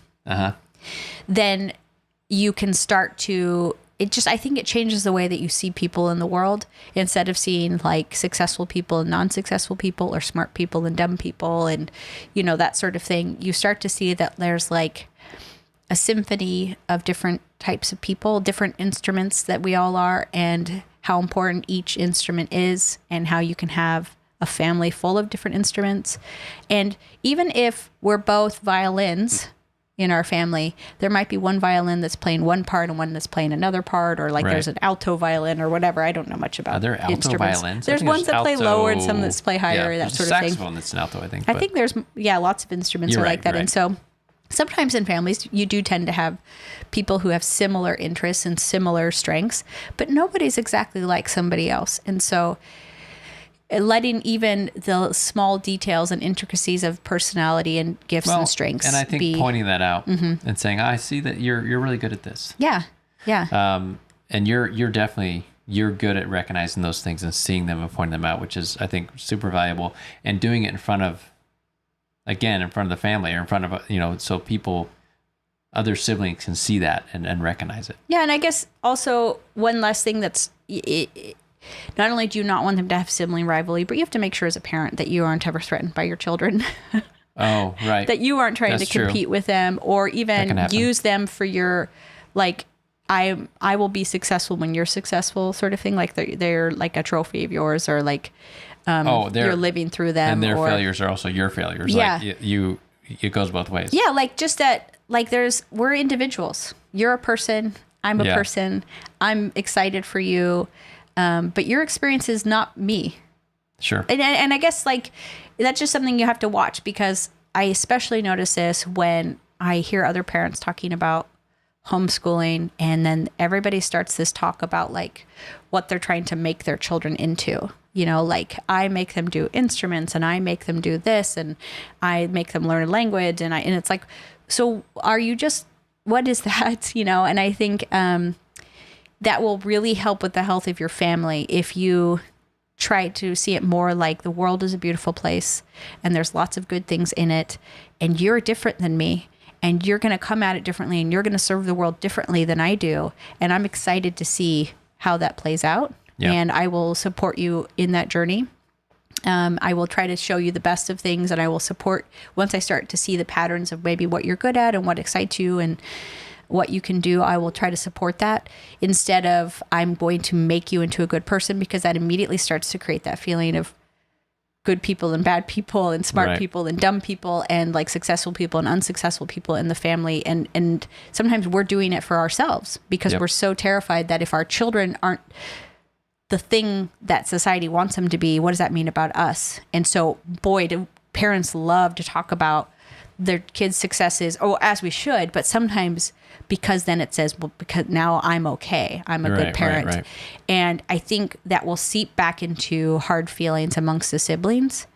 then you can start to. I think it changes the way that you see people in the world. Instead of seeing like successful people and non-successful people, or smart people and dumb people, and that sort of thing, you start to see that there's like a symphony of different types of people, different instruments that we all are, and how important each instrument is, and how you can have a family full of different instruments. And even if we're both violins in our family, there might be one violin that's playing one part and one that's playing another part, or like there's an alto violin or whatever. I don't know much about
alto
instruments.
Violins?
There's ones that play lower and some that play higher, that sort of thing.
There's a saxophone that's an alto, I think.
I think there's lots of instruments are like that. And so sometimes in families, you do tend to have people who have similar interests and similar strengths, but nobody's exactly like somebody else. And so letting even the small details and intricacies of personality and gifts and strengths.
And I think pointing that out and saying, I see that you're really good at this.
Yeah. Yeah.
And you're definitely, you're good at recognizing those things and seeing them and pointing them out, which is, I think, super valuable, and doing it in front of the family, or in front of, so other siblings can see that and recognize it. Yeah.
And I guess also one last thing that's, not only do you not want them to have sibling rivalry, but you have to make sure as a parent that you aren't ever threatened by your children.
Oh, right.
That you aren't trying to compete with them, or even use them for your, like, I will be successful when you're successful sort of thing. Like they're like a trophy of yours, or like you're living through them.
And their failures are also your failures.
Yeah.
Like it goes both ways.
Yeah. Like just that, like we're individuals. You're a person. I'm a person. I'm excited for you. But your experience is not me.
Sure.
And I guess like that's just something you have to watch, because I especially notice this when I hear other parents talking about homeschooling, and then everybody starts this talk about like what they're trying to make their children into. Like I make them do instruments and I make them do this and I make them learn a language and it's like, so are you just, what is that? And I think that will really help with the health of your family if you try to see it more like the world is a beautiful place and there's lots of good things in it and you're different than me. And you're going to come at it differently and you're going to serve the world differently than I do. And I'm excited to see how that plays out. Yeah. And I will support you in that journey. I will try to show you the best of things, and I will support once I start to see the patterns of maybe what you're good at and what excites you and what you can do. I will try to support that instead of I'm going to make you into a good person, because that immediately starts to create that feeling of good people and bad people and smart people and dumb people and like successful people and unsuccessful people in the family. And sometimes we're doing it for ourselves because we're so terrified that if our children aren't the thing that society wants them to be, what does that mean about us? And so, boy, do parents love to talk about their kids' successes, as we should, but sometimes because then it says, well, because now I'm okay. I'm a good parent. Right. And I think that will seep back into hard feelings amongst the siblings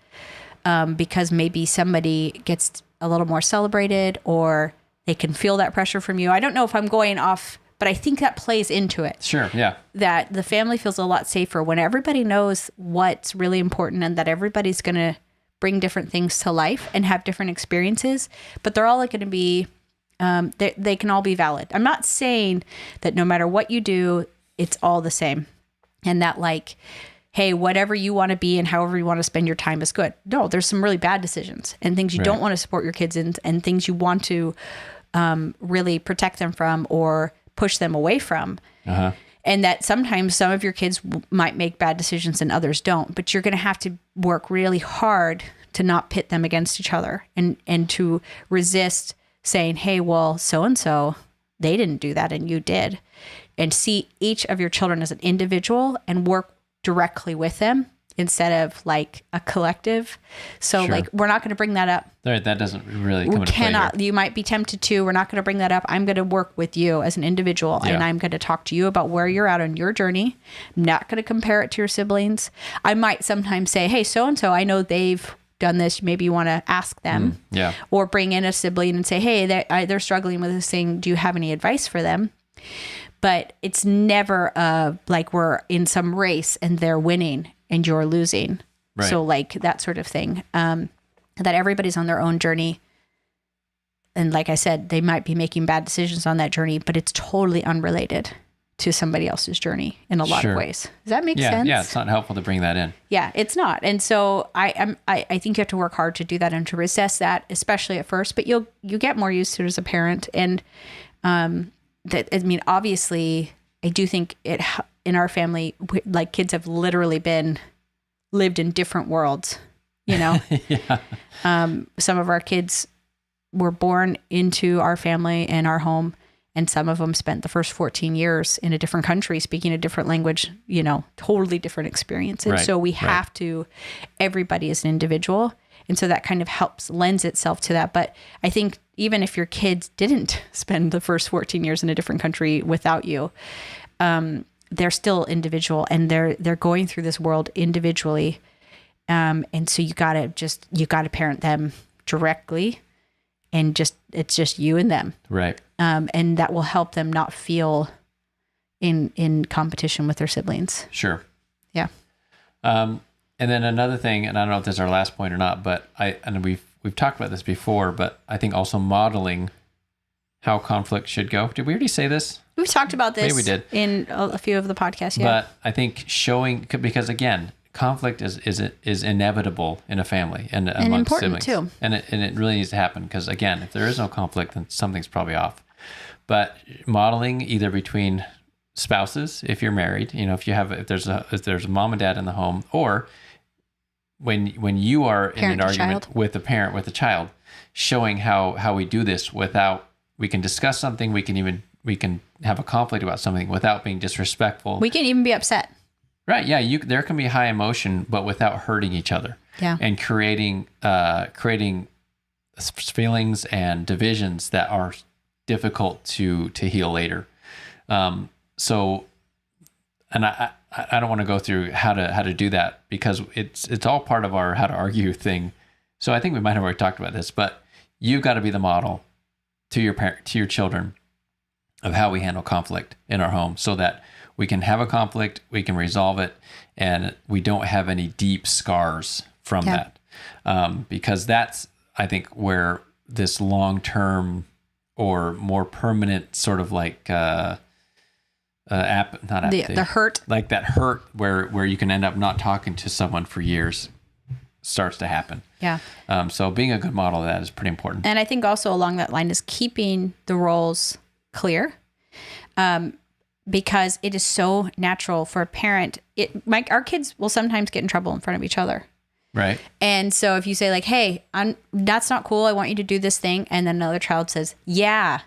because maybe somebody gets a little more celebrated or they can feel that pressure from you. I don't know if I'm going off, but I think that plays into it.
Sure, yeah.
That the family feels a lot safer when everybody knows what's really important and that everybody's going to bring different things to life and have different experiences, but they're all going to be, they can all be valid. I'm not saying that no matter what you do, it's all the same. And that like, hey, whatever you want to be and however you want to spend your time is good. No, there's some really bad decisions and things you don't want to support your kids in and things you want to really protect them from or push them away from. Uh-huh. And that sometimes some of your kids might make bad decisions and others don't, but you're going to have to work really hard to not pit them against each other and to resist saying, hey, well, so-and-so, they didn't do that and you did. And see each of your children as an individual and work directly with them instead of like a collective. So like, we're not going to bring that up.
Right, that doesn't really come into play here.
You might be tempted to. We're not going to bring that up. I'm going to work with you as an individual and I'm going to talk to you about where you're at on your journey. I'm not going to compare it to your siblings. I might sometimes say, hey, so-and-so, I know they've done this. Maybe you want to ask them. Or bring in a sibling and say, hey, they're struggling with this thing. Do you have any advice for them? But it's never like we're in some race and they're winning and you're losing. Right. So like that sort of thing, that everybody's on their own journey. And like I said, they might be making bad decisions on that journey, but it's totally unrelated to somebody else's journey in a lot of ways. Does that make sense?
Yeah, it's not helpful to bring that in.
Yeah, it's not. And so I think you have to work hard to do that and to resist that, especially at first, but you get more used to it as a parent. And obviously I do think it in our family, like kids have literally lived in different worlds, you know? Some of our kids were born into our family and our home, and some of them spent the first 14 years in a different country, speaking a different language, you know, totally different experiences. Right, so we have to, everybody is an individual. And so that kind of lends itself to that. But I think even if your kids didn't spend the first 14 years in a different country without you, they're still individual and they're going through this world individually. And so you gotta parent them directly and it's just you and them.
Right.
And that will help them not feel in competition with their siblings.
Sure.
Yeah.
And then another thing, and I don't know if this is our last point or not, but we've talked about this before, but I think also modeling how conflict should go. Did we already say this?
We've talked about this.
Maybe we did.
In a few of the podcasts, yeah.
But I think showing, because again, conflict is inevitable in a family and amongst siblings. Too. And it really needs to happen because again, if there is no conflict, then something's probably off. But modeling either between spouses, if you're married, you know, if there's a mom and dad in the home, or when you are in an argument with a parent with a child, showing how we do this without, we can discuss something, we can have a conflict about something without being disrespectful.
We can even be upset.
Right. Yeah. There can be high emotion, but without hurting each other.
Yeah.
And creating feelings and divisions that are difficult to heal later. So, and I don't want to go through how to do that because it's all part of our how to argue thing. So I think we might have already talked about this, but you've got to be the model to your children of how we handle conflict in our home, so that we can have a conflict, we can resolve it, and we don't have any deep scars from that. Because that's, I think, where this long-term or more permanent sort of like the
hurt,
like that hurt where you can end up not talking to someone for years starts to happen.
Yeah.
So being a good model of that is pretty important.
And I think also along that line is keeping the roles clear, because it is so natural for a parent. Our kids will sometimes get in trouble in front of each other.
Right.
And so if you say like, hey, that's not cool, I want you to do this thing. And then another child says, yeah.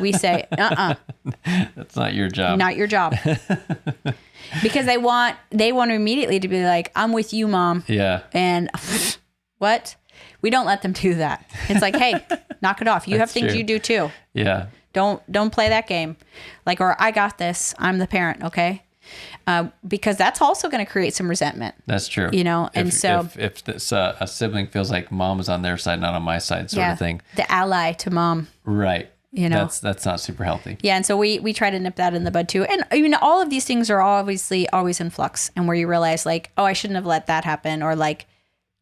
We say,
that's not your job.
Not your job. Because they want immediately to be like, I'm with you, Mom.
Yeah.
And what? We don't let them do that. It's like, hey, knock it off. You have things you do too.
Yeah.
Don't play that game. Like, or I got this. I'm the parent. Okay. Because that's also going to create some resentment.
That's true. If this, a sibling feels like mom is on their side, not on my side, sort of thing.
The ally to mom.
Right. That's not super healthy.
Yeah. And so we try to nip that in the bud too. And all of these things are obviously always in flux, and where you realize like, oh, I shouldn't have let that happen. Or like,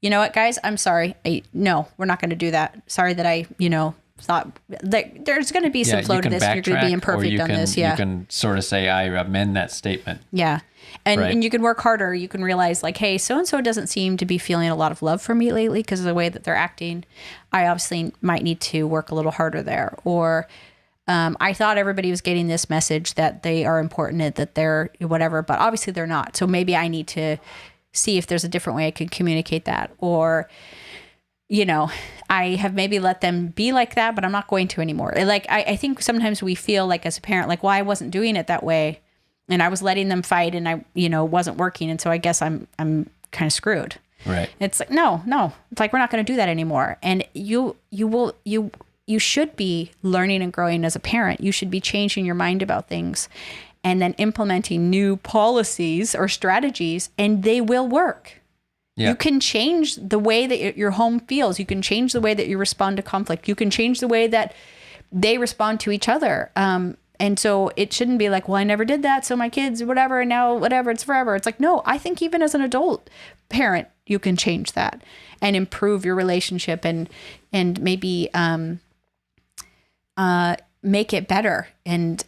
you know what, guys, I'm sorry. No, we're not going to do that. Sorry that I, thought that there's going to be some flow to this. You're going to be imperfect on this. Yeah.
You can sort of say, I amend that statement.
Yeah. And you can work harder. You can realize like, hey, so-and-so doesn't seem to be feeling a lot of love for me lately because of the way that they're acting. I obviously might need to work a little harder there. Or I thought everybody was getting this message that they are important, that they're whatever, but obviously they're not. So maybe I need to see if there's a different way I can communicate that. Or, I have maybe let them be like that, but I'm not going to anymore. Like, I think sometimes we feel like as a parent, like, well, I wasn't doing it that way and I was letting them fight and I, wasn't working. And so I guess I'm kind of screwed.
Right.
It's like, no, it's like, we're not going to do that anymore. And you should be learning and growing as a parent. You should be changing your mind about things and then implementing new policies or strategies, and they will work. Yeah. You can change the way that your home feels. You can change the way that you respond to conflict. You can change the way that they respond to each other. And so it shouldn't be like, well, I never did that, so my kids, whatever, and now whatever, it's forever. It's like, no, I think even as an adult parent, you can change that and improve your relationship and maybe make it better and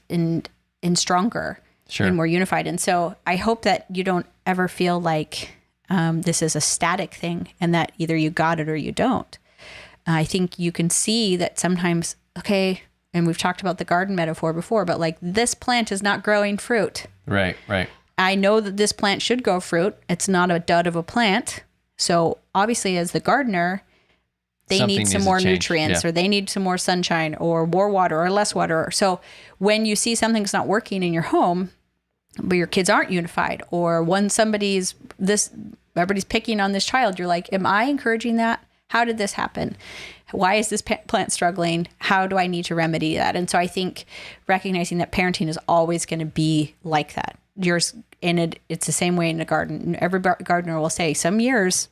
stronger and more unified. And so I hope that you don't ever feel like this is a static thing and that either you got it or you don't. I think you can see that sometimes, okay, and we've talked about the garden metaphor before, but like this plant is not growing fruit.
Right.
I know that this plant should grow fruit. It's not a dud of a plant. So obviously as the gardener, they need some more nutrients or they need some more sunshine or more water or less water. So when you see something's not working in your home, but your kids aren't unified, or when everybody's picking on this child, you're like, am I encouraging that? How did this happen? Why is this plant struggling? How do I need to remedy that? And so I think recognizing that parenting is always going to be like that. It's the same way in a garden. Every gardener will say some years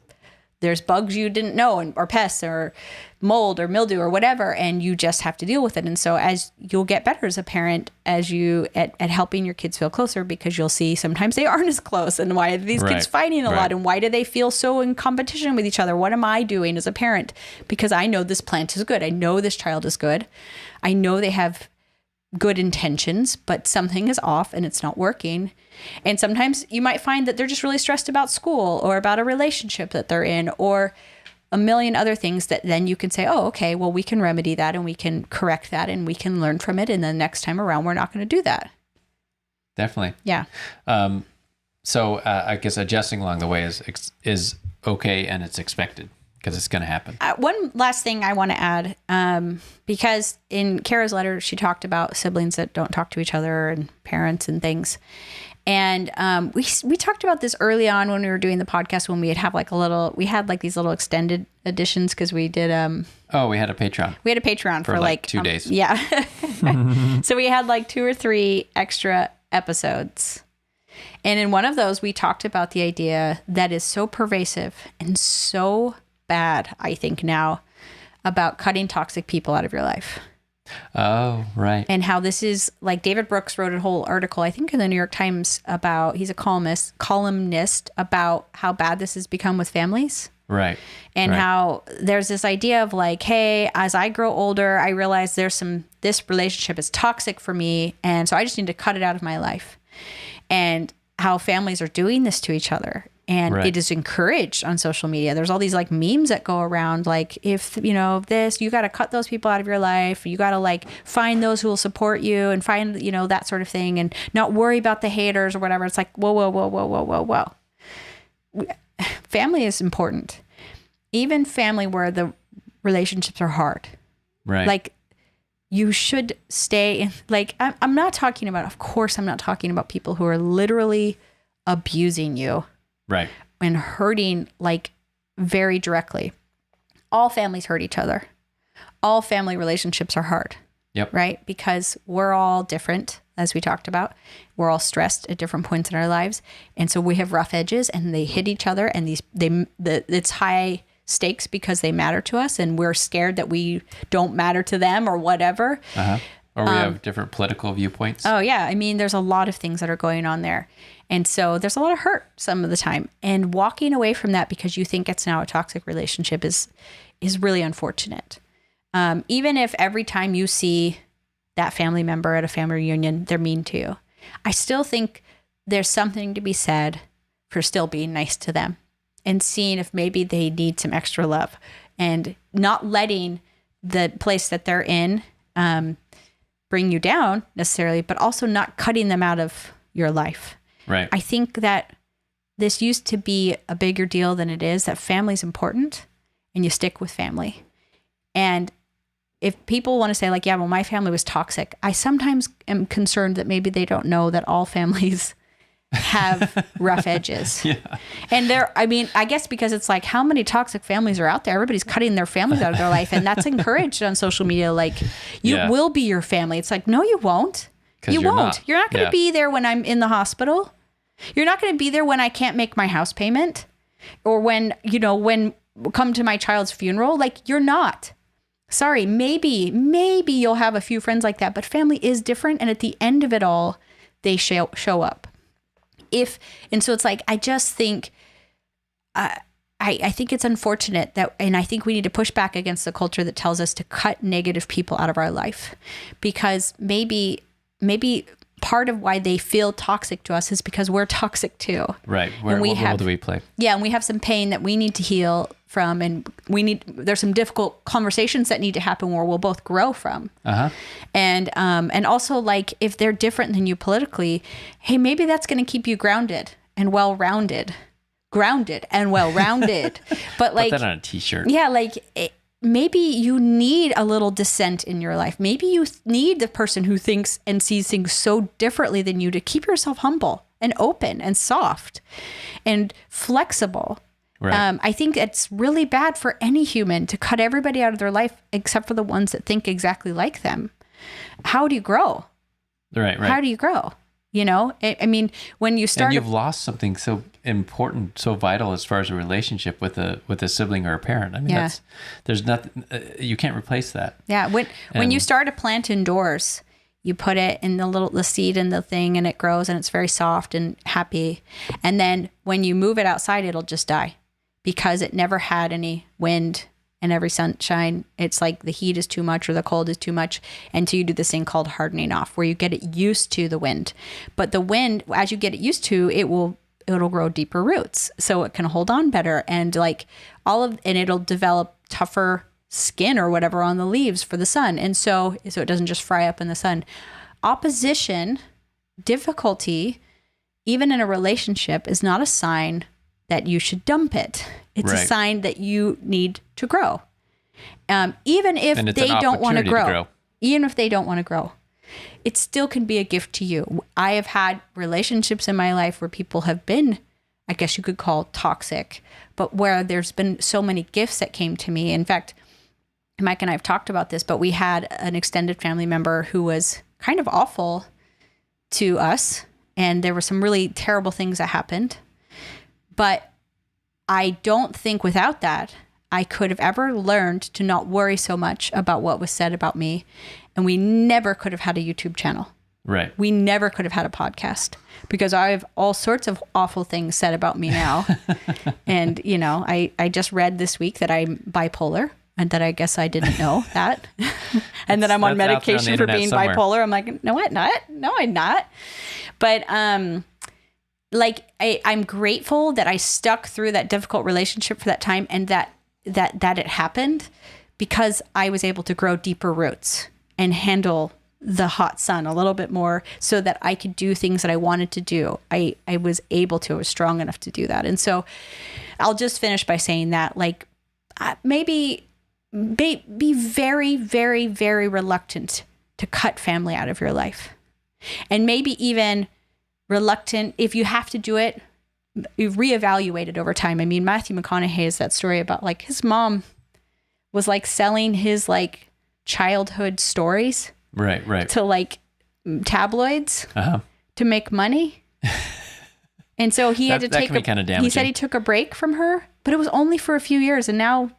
there's bugs you didn't know, or pests or mold or mildew or whatever, and you just have to deal with it. And so as you'll get better as a parent, as you at helping your kids feel closer, because you'll see sometimes they aren't as close, and why are these kids fighting a lot, and why do they feel so in competition with each other? What am I doing as a parent? Because I know this plant is good. I know this child is good. I know they have good intentions, but something is off and it's not working. And sometimes you might find that they're just really stressed about school or about a relationship that they're in or a million other things that then you can say, oh, okay, well, we can remedy that and we can correct that and we can learn from it. And then next time around, we're not going to do that.
Definitely.
Yeah.
So I guess adjusting along the way is okay and it's expected because it's going to happen.
One last thing I want to add, because in Kara's letter, she talked about siblings that don't talk to each other and parents and things. And we talked about this early on when we were doing the podcast, when we had like these little extended editions, because we did
we had a Patreon.
We had a Patreon for like
2 days.
Yeah. So we had like 2 or 3 extra episodes. And in one of those, we talked about the idea that is so pervasive and so bad, I think now, about cutting toxic people out of your life.
Oh, right.
And how this is like David Brooks wrote a whole article, I think in the New York Times, about, he's a columnist about how bad this has become with families.
Right.
And how there's this idea of like, hey, as I grow older, I realize this relationship is toxic for me. And so I just need to cut it out of my life. And how families are doing this to each other. And it is encouraged on social media. There's all these like memes that go around, like, if, you know, you got to cut those people out of your life. You got to like find those who will support you and find, you know, that sort of thing, and not worry about the haters or whatever. It's like, whoa. Family is important. Even family where the relationships are hard.
Right.
Like, you should stay in, like, I'm not talking about, of course, I'm not talking about people who are literally abusing you.
Right.
And hurting, like, very directly. All families hurt each other. All family relationships are hard.
Yep.
Right? Because we're all different, as we talked about. We're all stressed at different points in our lives. And so we have rough edges, and they hit each other, and it's high stakes because they matter to us, and we're scared that we don't matter to them or whatever.
Or we have different political viewpoints.
Oh yeah. I mean, there's a lot of things that are going on there. And so there's a lot of hurt some of the time, and walking away from that because you think it's now a toxic relationship is really unfortunate. Even if every time you see that family member at a family reunion, they're mean to you, I still think there's something to be said for still being nice to them and seeing if maybe they need some extra love, and not letting the place that they're in bring you down necessarily, but also not cutting them out of your life.
Right.
I think that this used to be a bigger deal than it is, that family's important and you stick with family. And if people want to say like, yeah, well, my family was toxic, I sometimes am concerned that maybe they don't know that all families have rough edges.
Yeah.
And I guess because it's like, how many toxic families are out there? Everybody's cutting their families out of their life, and that's encouraged on social media. Like, you will be your family. It's like, no, you won't. You won't. You're not going to be there when I'm in the hospital. You're not going to be there when I can't make my house payment, or when come to my child's funeral. Like, you're not. Sorry. Maybe you'll have a few friends like that, but family is different. And at the end of it all, they show up. And so it's like, I just think, I think it's unfortunate and I think we need to push back against the culture that tells us to cut negative people out of our life, because maybe part of why they feel toxic to us is because we're toxic too.
Right. What role do we play?
Yeah. And we have some pain that we need to heal from, and there's some difficult conversations that need to happen where we'll both grow from. And also, like, if they're different than you politically, hey, maybe that's going to keep you grounded and well-rounded. But like,
put that on a t-shirt.
Yeah. Like, maybe you need a little dissent in your life. Maybe you need the person who thinks and sees things so differently than you to keep yourself humble and open and soft and flexible.
Right.
I think it's really bad for any human to cut everybody out of their life except for the ones that think exactly like them. How do you grow?
Right.
How do you grow? You know, I mean, when you start,
and you've lost something so important, so vital as far as a relationship with a sibling or a parent. I mean, there's nothing, you can't replace that.
Yeah. When you start a plant indoors, you put it in the seed in the thing, and it grows, and it's very soft and happy. And then when you move it outside, it'll just die because it never had any wind and every sunshine. It's like the heat is too much or the cold is too much. And so you do this thing called hardening off, where you get it used to the wind. But the wind, as you get it used to, it'll grow deeper roots, so it can hold on better, and like and it'll develop tougher skin or whatever on the leaves for the sun. And so it doesn't just fry up in the sun. Opposition, difficulty, even in a relationship, is not a sign that you should dump it. It's a sign that you need to grow. Even if they don't want to grow. Even if they don't want to grow. it still can be a gift to you. I have had relationships in my life where people have been, I guess you could call toxic, but where there's been so many gifts that came to me. In fact, Mike and I have talked about this, but we had an extended family member who was kind of awful to us. And there were some really terrible things that happened. But I don't think without that, I could have ever learned to not worry so much about what was said about me. And we never could have had a YouTube channel.
Right.
We never could have had a podcast because I have all sorts of awful things said about me now. And, you know, I just read this week that I'm bipolar. And that I guess I didn't know that. And that I'm on medication for being bipolar. I'm like, no, I'm not. No, I'm not. But like I'm grateful that I stuck through that difficult relationship for that time and that it happened because I was able to grow deeper roots and handle the hot sun a little bit more so that I could do things that I wanted to do. I was able to, I was strong enough to do that. And so I'll just finish by saying that like maybe be very, very, very reluctant to cut family out of your life. And maybe even reluctant, if you have to do it, you reevaluate it over time. I mean, Matthew McConaughey has that story about like his mom was like selling his like childhood stories
right
to like tabloids to make money. And so he had to take he said he took a break from her, but it was only for a few years and now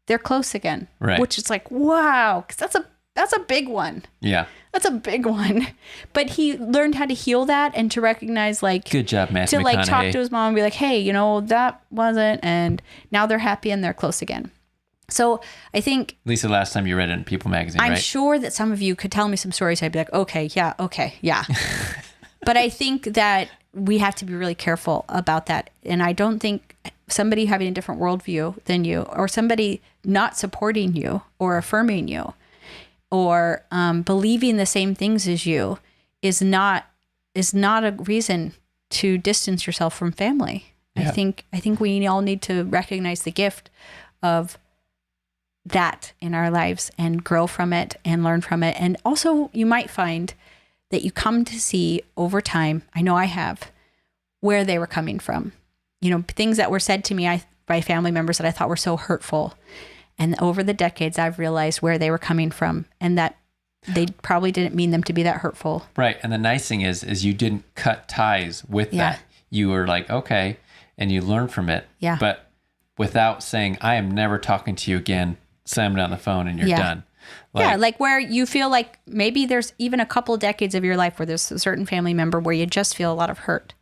they're close again,
right?
Which is like, wow, because that's a big one.
Yeah,
that's a big one. But he learned how to heal that and to recognize, like,
good job, Matthew McConaughey.
To like talk to his mom and be like, hey, you know, that wasn't, and now they're happy and they're close again. So I think,
at least the last time you read it in People magazine,
I'm
right?
sure that some of you could tell me some stories. I'd be like, okay, yeah. But I think that we have to be really careful about that. And I don't think somebody having a different worldview than you, or somebody not supporting you or affirming you, or believing the same things as you, is not a reason to distance yourself from family. Yeah. I think we all need to recognize the gift of that in our lives and grow from it and learn from it. And also, you might find that you come to see over time, I know I have, where they were coming from. You know, things that were said to me by family members that I thought were so hurtful. And over the decades, I've realized where they were coming from and that they probably didn't mean them to be that hurtful.
Right. And the nice thing is you didn't cut ties with that. You were like, okay, and you learn from it.
Yeah.
But without saying, I am never talking to you again, slam down the phone and you're done.
Like where you feel like maybe there's even a couple decades of your life where there's a certain family member where you just feel a lot of hurt.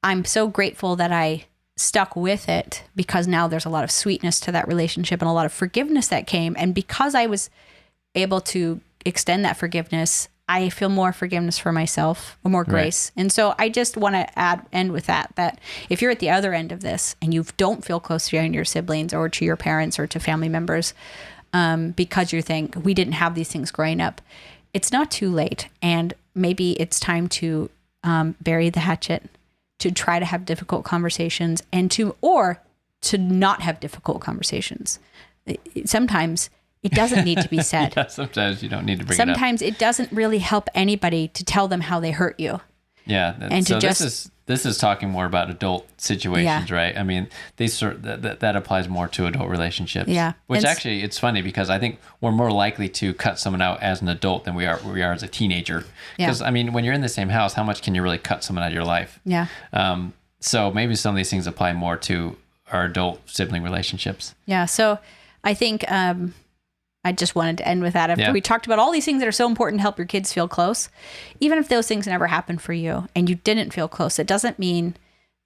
I'm so grateful that I stuck with it because now there's a lot of sweetness to that relationship and a lot of forgiveness that came. And because I was able to extend that forgiveness, I feel more forgiveness for myself, or more grace. Right. And so I just want to end with that if you're at the other end of this and you don't feel close to your siblings or to your parents or to family members, because you think we didn't have these things growing up, it's not too late. And maybe it's time to bury the hatchet, to try to have difficult conversations or to not have difficult conversations. Sometimes it doesn't need to be said.
Yeah, sometimes you don't need to bring it up.
Sometimes it doesn't really help anybody to tell them how they hurt you.
Yeah. And so this is talking more about adult situations, right? I mean, that applies more to adult relationships.
Yeah.
Which actually, it's funny because I think we're more likely to cut someone out as an adult than we are as a teenager. Because, I mean, when you're in the same house, how much can you really cut someone out of your life?
Yeah.
So maybe some of these things apply more to our adult sibling relationships.
Yeah. So I think I just wanted to end with that. After we talked about all these things that are so important to help your kids feel close, even if those things never happened for you and you didn't feel close, it doesn't mean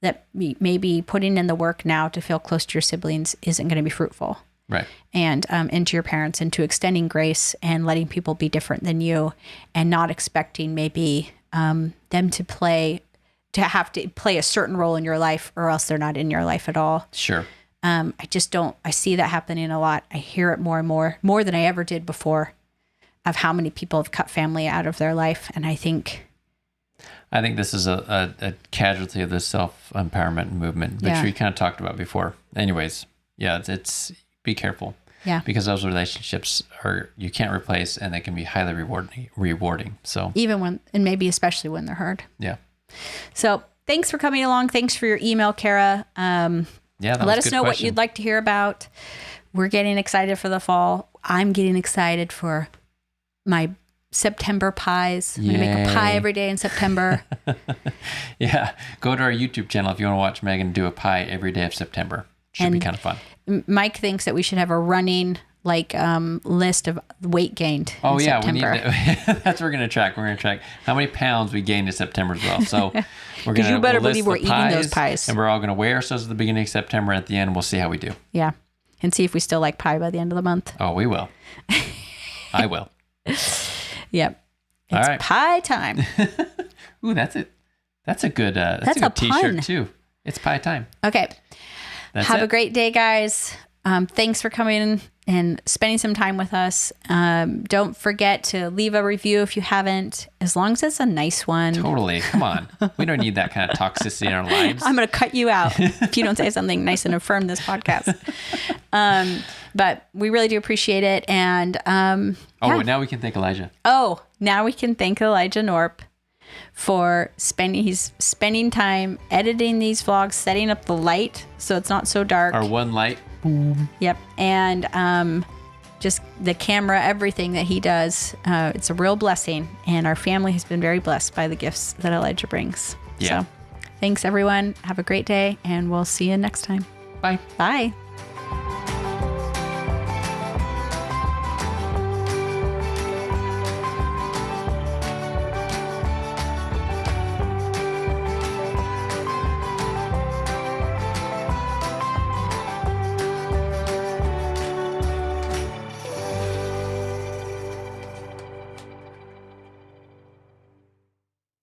that maybe putting in the work now to feel close to your siblings isn't going to be fruitful.
Right.
And into your parents, and to extending grace and letting people be different than you, and not expecting maybe them to have to play a certain role in your life, or else they're not in your life at all.
Sure.
I see that happening a lot. I hear it more and more than I ever did before, of how many people have cut family out of their life. And I think this is a casualty of the self-empowerment movement, which we kind of talked about before. Anyways, it's be careful. Yeah.
Because those relationships you can't replace, and they can be highly rewarding. So
Even when, and maybe especially when they're hard.
yeah.
So thanks for coming along. Thanks for your email, Kara.
Yeah, that was
Let
a
us
good
know what
question.
you'd like to hear about. We're getting excited for the fall. I'm getting excited for my September pies. I'm going to make a pie
Yay.
every day in September.
Yeah, go to our YouTube channel if you want to watch Megan do a pie every day of September. Should be
And-
kind of fun.
Mike thinks that we should have a running list of weight gained
Oh
in
yeah,
September.
we need to, that's what we're gonna track. We're gonna track how many pounds we gained in September as well. So we're
'Cause
gonna
you better
we'll list
believe we're
the
eating those pies.
and we're all gonna weigh ourselves at the beginning of September. And at the end, we'll see how we do.
Yeah. And see if we still like pie by the end of the month.
Oh, we will. I will.
Yep.
All
It's
right.
pie time.
Ooh, that's it. That's a good. That's
That's
a
a
good T-shirt
pun.
too. It's pie time.
Okay.
That's
Have
it.
a great day, guys. Thanks for coming in and spending some time with us. Don't forget to leave a review if you haven't, as long as it's a nice one.
Totally. Come on. We don't need that kind of toxicity in our lives.
I'm going to cut you out if you don't say something nice and affirm this podcast. But we really do appreciate it. And
and
yeah.
now we can thank Elijah.
Now we can thank Elijah Norp for spending time editing these vlogs, setting up the light so it's not so dark.
Our one light.
Yep. And just the camera, everything that he does. It's a real blessing. And our family has been very blessed by the gifts that Elijah brings.
Yeah.
So thanks, everyone. Have a great day, and we'll see you next time.
Bye.
Bye.